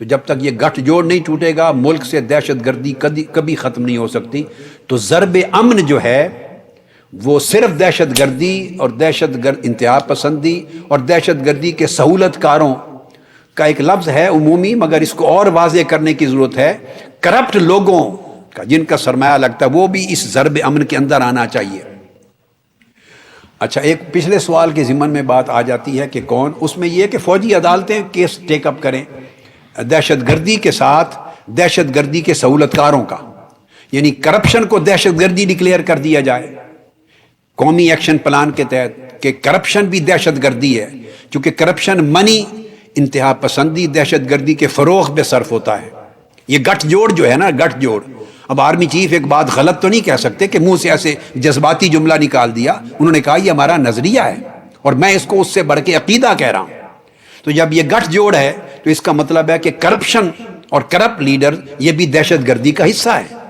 تو جب تک یہ گٹھ جوڑ نہیں ٹوٹے گا ملک سے دہشت گردی کبھی ختم نہیں ہو سکتی. تو ضرب امن جو ہے وہ صرف دہشت گردی اور دہشت گرد انتہا پسندی اور دہشت گردی کے سہولت کاروں کا ایک لفظ ہے عمومی، مگر اس کو اور واضح کرنے کی ضرورت ہے. کرپٹ لوگوں کا جن کا سرمایہ لگتا ہے وہ بھی اس ضرب امن کے اندر آنا چاہیے. اچھا، ایک پچھلے سوال کے ضمن میں بات آ جاتی ہے کہ کون، اس میں یہ کہ فوجی عدالتیں کیس ٹیک اپ کریں دہشت گردی کے ساتھ دہشت گردی کے سہولت کاروں کا، یعنی کرپشن کو دہشت گردی ڈکلیئر کر دیا جائے قومی ایکشن پلان کے تحت کہ کرپشن بھی دہشت گردی ہے، کیونکہ کرپشن منی انتہا پسندی دہشت گردی کے فروغ پہ صرف ہوتا ہے. یہ گٹھ جوڑ جو ہے نا، گٹھ جوڑ، اب آرمی چیف ایک بات غلط تو نہیں کہہ سکتے کہ منہ سے ایسے جذباتی جملہ نکال دیا. انہوں نے کہا یہ ہمارا نظریہ ہے اور میں اس کو اس سے بڑھ کے عقیدہ کہہ رہا ہوں. تو جب یہ گٹھ جوڑ ہے تو اس کا مطلب ہے کہ کرپشن اور کرپٹ لیڈر یہ بھی دہشت گردی کا حصہ ہے.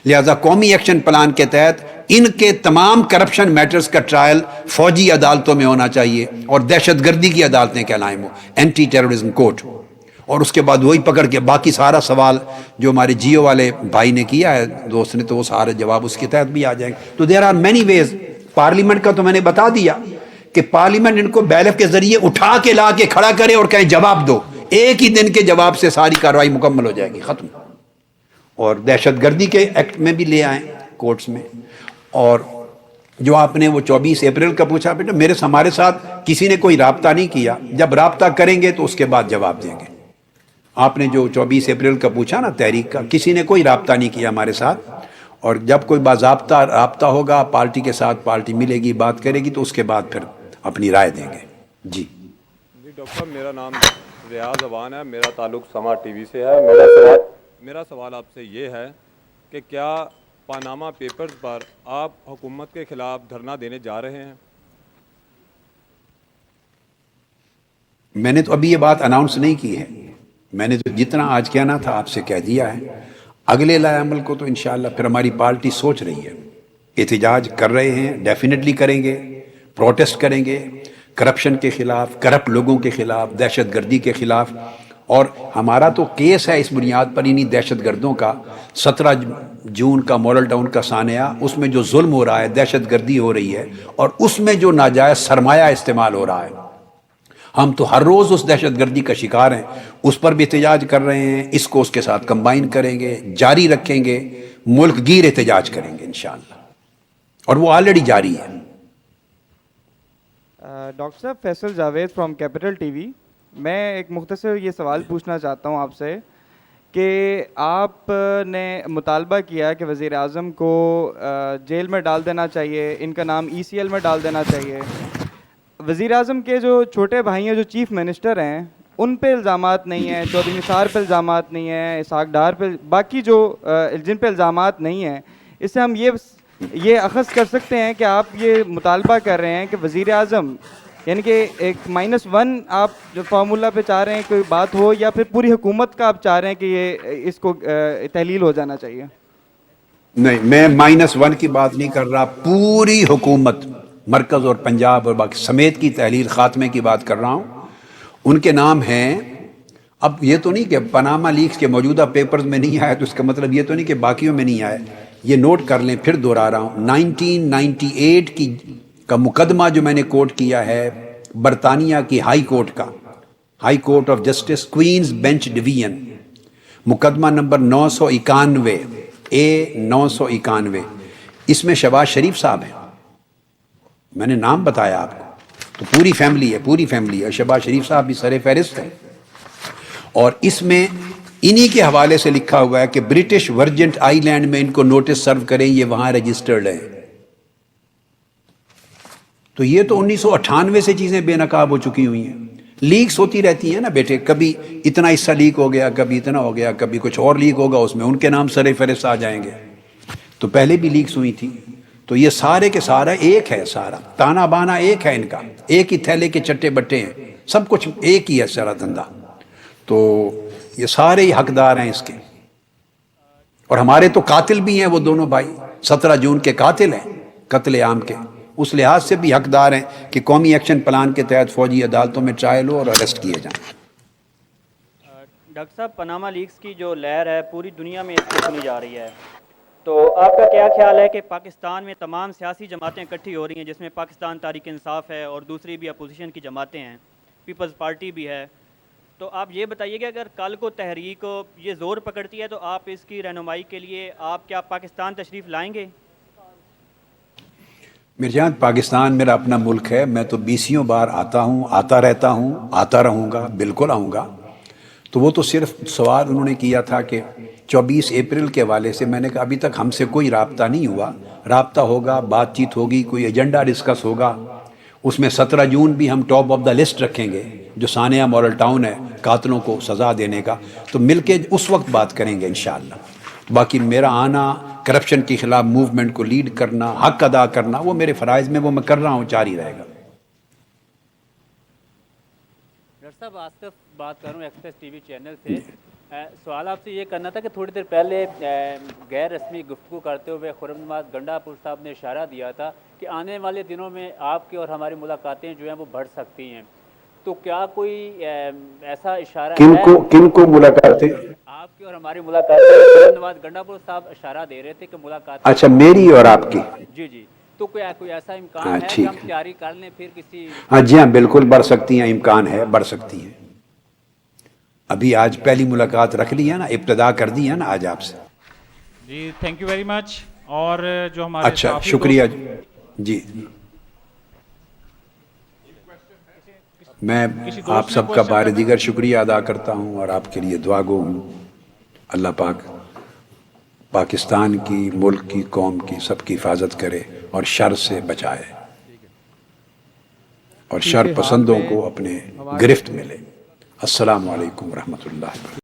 لہذا قومی ایکشن پلان کے تحت ان کے تمام کرپشن میٹرز کا ٹرائل فوجی عدالتوں میں ہونا چاہیے اور دہشت گردی کی عدالتیں کہلائیں وہ اینٹی ٹیررزم کورٹ. اور اس کے بعد وہی پکڑ کے باقی سارا سوال جو ہمارے جیو والے بھائی نے کیا ہے دوست نے، تو وہ سارے جواب اس کے تحت بھی آ جائیں گے. تو there are many ways. Parliament کا تو میں نے بتا دیا کہ پارلیمنٹ ان کو بیلف کے ذریعے اٹھا کے لا کے کھڑا کرے اور کہیں جواب دو. ایک ہی دن کے جواب سے ساری کارروائی مکمل ہو جائے گی، ختم. اور دہشت گردی کے ایکٹ میں بھی لے آئیں کورٹس میں. اور جو آپ نے وہ 24 اپریل کا پوچھا، بیٹا میرے ہمارے ساتھ کسی نے کوئی رابطہ نہیں کیا، جب رابطہ کریں گے تو اس کے بعد جواب دیں گے. آپ نے جو 24 اپریل کا پوچھا نا تحریک کا، کسی نے کوئی رابطہ نہیں کیا ہمارے ساتھ، اور جب کوئی باضابطہ رابطہ ہوگا پارٹی کے ساتھ، پارٹی ملے گی بات کرے گی تو اس کے بعد پھر اپنی رائے دیں گے. جی ڈاکٹر صاحب، میرا نام ریاض اوان ہے، میرا تعلق سما ٹی وی سے ہے. میرا سوال آپ سے یہ ہے کہ کیا پاناما پیپرز پر آپ حکومت کے خلاف دھرنا دینے جا رہے ہیں؟ میں نے تو ابھی یہ بات اناؤنس نہیں کی ہے، میں نے تو جتنا آج کہنا تھا آپ سے کہہ دیا ہے. اگلے لائے عمل کو تو انشاءاللہ پھر ہماری پارٹی سوچ رہی ہے. احتجاج کر رہے ہیں، ڈیفینیٹلی کریں گے، پروٹیسٹ کریں گے کرپشن کے خلاف، کرپٹ لوگوں کے خلاف، دہشت گردی کے خلاف. اور ہمارا تو کیس ہے اس بنیاد پر انہی دہشت گردوں کا 17 جون کا ماڈل ٹاؤن کا سانحہ، اس میں جو ظلم ہو رہا ہے، دہشت گردی ہو رہی ہے اور اس میں جو ناجائز سرمایہ استعمال ہو رہا ہے، ہم تو ہر روز اس دہشت گردی کا شکار ہیں. اس پر بھی احتجاج کر رہے ہیں، اس کو اس کے ساتھ کمبائن کریں گے، جاری رکھیں گے، ملک گیر احتجاج کریں گے انشاءاللہ، اور وہ آلریڈی جاری ہے. ڈاکٹر صاحب، Faisal Javed from capital T V. میں ایک مختصر یہ سوال پوچھنا چاہتا ہوں آپ سے کہ آپ نے مطالبہ کیا کہ وزیر اعظم کو جیل میں ڈال دینا چاہیے، ان کا نام ECL میں ڈال دینا چاہیے. وزیر اعظم کے جو چھوٹے بھائی ہیں جو چیف منسٹر ہیں ان پہ الزامات نہیں ہیں، چودھری نثار پہ الزامات نہیں ہیں، اسحاق ڈار پہ، باقی جو جن پہ الزامات نہیں ہیں، اس سے ہم یہ اخذ کر سکتے ہیں کہ آپ یہ مطالبہ کر رہے ہیں کہ وزیر اعظم، یعنی کہ ایک -1 آپ جو فارمولہ پہ چاہ رہے ہیں کوئی بات ہو، یا پھر پوری حکومت کا آپ چاہ رہے ہیں کہ یہ اس کو تحلیل ہو جانا چاہیے؟ نہیں، میں -1 کی بات نہیں کر رہا، پوری حکومت مرکز اور پنجاب اور باقی سمیت کی تحلیل خاتمے کی بات کر رہا ہوں. ان کے نام ہیں، اب یہ تو نہیں کہ پاناما لیکس کے موجودہ پیپرز میں نہیں آیا تو اس کا مطلب یہ تو نہیں کہ باقیوں میں نہیں آیا. یہ نوٹ کر لیں، پھر دہرا رہا ہوں، 1998 کا مقدمہ جو میں نے کوٹ کیا ہے برطانیہ کی ہائی کورٹ کا، high court of justice Queens bench division, مقدمہ نمبر 991 991. اس میں شہباز شریف صاحب ہیں، میں نے نام بتایا آپ کو، تو پوری فیملی ہے، اور شہباز شریف صاحب بھی سر فہرست ہیں. اور اس میں انہی کے حوالے سے لکھا ہوا ہے کہ برٹش ورجن آئی لینڈ میں ان کو نوٹس سرو کریں، یہ وہاں رجسٹرڈ ہیں. تو یہ تو 1998 سے چیزیں بے نقاب ہو چکی ہوئی ہیں. لیکس ہوتی رہتی ہیں نا بیٹے، کبھی اتنا حصہ لیک ہو گیا، کبھی اتنا ہو گیا، کبھی کچھ اور لیک ہوگا، اس میں ان کے نام سر فہرست آ جائیں گے. تو پہلے بھی لیکس ہوئی تھی. تو یہ سارے کے سارا ایک ہے، سارا تانا بانا ایک ہے، ان کا ایک ہی تھیلے کے چٹے بٹے ہیں، سب کچھ ایک ہی ہے سارا دھندا. تو یہ سارے ہی حقدار ہیں اس کے. اور ہمارے تو قاتل بھی ہیں وہ دونوں بھائی، 17 جون کے قاتل ہیں قتل عام کے، اس لحاظ سے بھی حقدار ہیں کہ قومی ایکشن پلان کے تحت فوجی عدالتوں میں ٹرائل ہو اور اریسٹ کیے جائیں. ڈاکٹر صاحب پاناما لیکس کی جو لہر ہے پوری دنیا میں اس کی سنی جا رہی ہے، تو آپ کا کیا خیال ہے کہ پاکستان میں تمام سیاسی جماعتیں اکٹھی ہو رہی ہیں جس میں پاکستان تحریک انصاف ہے اور دوسری بھی اپوزیشن کی جماعتیں ہیں، پیپلز پارٹی بھی ہے، تو آپ یہ بتائیے کہ اگر کل کو تحریک یہ زور پکڑتی ہے تو آپ اس کی رہنمائی کے لیے آپ کیا پاکستان تشریف لائیں گے؟ میرے جان، پاکستان میرا اپنا ملک ہے، میں تو 20 بار آتا ہوں، آتا رہتا ہوں، آتا رہوں گا، بالکل آؤں گا۔ تو وہ تو صرف سوال انہوں نے کیا تھا کہ 24 اپریل کے حوالے سے، میں نے کہا ابھی تک ہم سے کوئی رابطہ نہیں ہوا، رابطہ ہوگا، بات چیت ہوگی، کوئی ایجنڈا ڈسکس ہوگا، اس میں 17 جون بھی ہم ٹاپ آف دا لسٹ رکھیں گے، جو سانحہ ماڈل ٹاؤن ہے قاتلوں کو سزا دینے کا، تو مل کے اس وقت بات کریں گے انشاءاللہ۔ باقی میرا آنا، کرپشن کے خلاف موومنٹ کو لیڈ کرنا، حق ادا کرنا، وہ میرے فرائض میں، وہ میں کر رہا ہوں، جاری رہے گا۔ ڈاکٹر صاحب آصف بات کر رہا ہوں ایکسپریس ٹی وی چینل سے۔ سوال آپ سے یہ کرنا تھا کہ تھوڑی دیر پہلے غیر رسمی گفتگو کرتے ہوئے خرم نواز گنڈا پور صاحب نے اشارہ دیا تھا کہ آنے والے دنوں میں آپ کی اور ہماری ملاقاتیں جو ہیں وہ بڑھ سکتی ہیں، تو کیا کوئی ایسا اشارہ ہے؟ کن کو ملاقاتیں؟ آپ کی اور ہماری ملاقاتیں، خرم نواز گنڈا پور صاحب اشارہ دے رہے تھے کہ ملاقات، اچھا، میری اور آپ کی؟ جی تو کوئی ایسا امکان ہے کہ ٹھیک ہم تیاری کر لیں پھر کسی؟ ہاں جی ہاں، بالکل بڑھ سکتی ہیں، امکان ہے، بڑھ سکتی ہیں۔ ابھی آج پہلی ملاقات رکھ لی ہے نا، ابتدا کر دی ہے نا آج آپ سے۔ جی تھینک یو ویری مچ۔ اور جو ہمارے اچھا، صحافی شکریہ دوست- جی۔ میں آپ سب کا بار دیگر شکریہ ادا کرتا ہوں اور آپ کے لیے دعا گو ہوں۔ اللہ پاک پاکستان کی، ملک کی، قوم کی، سب کی حفاظت کرے اور شر سے بچائے اور شر پسندوں کو اپنے گرفت میں لے۔ السلام علیکم ورحمۃ اللہ وبرکاتہ۔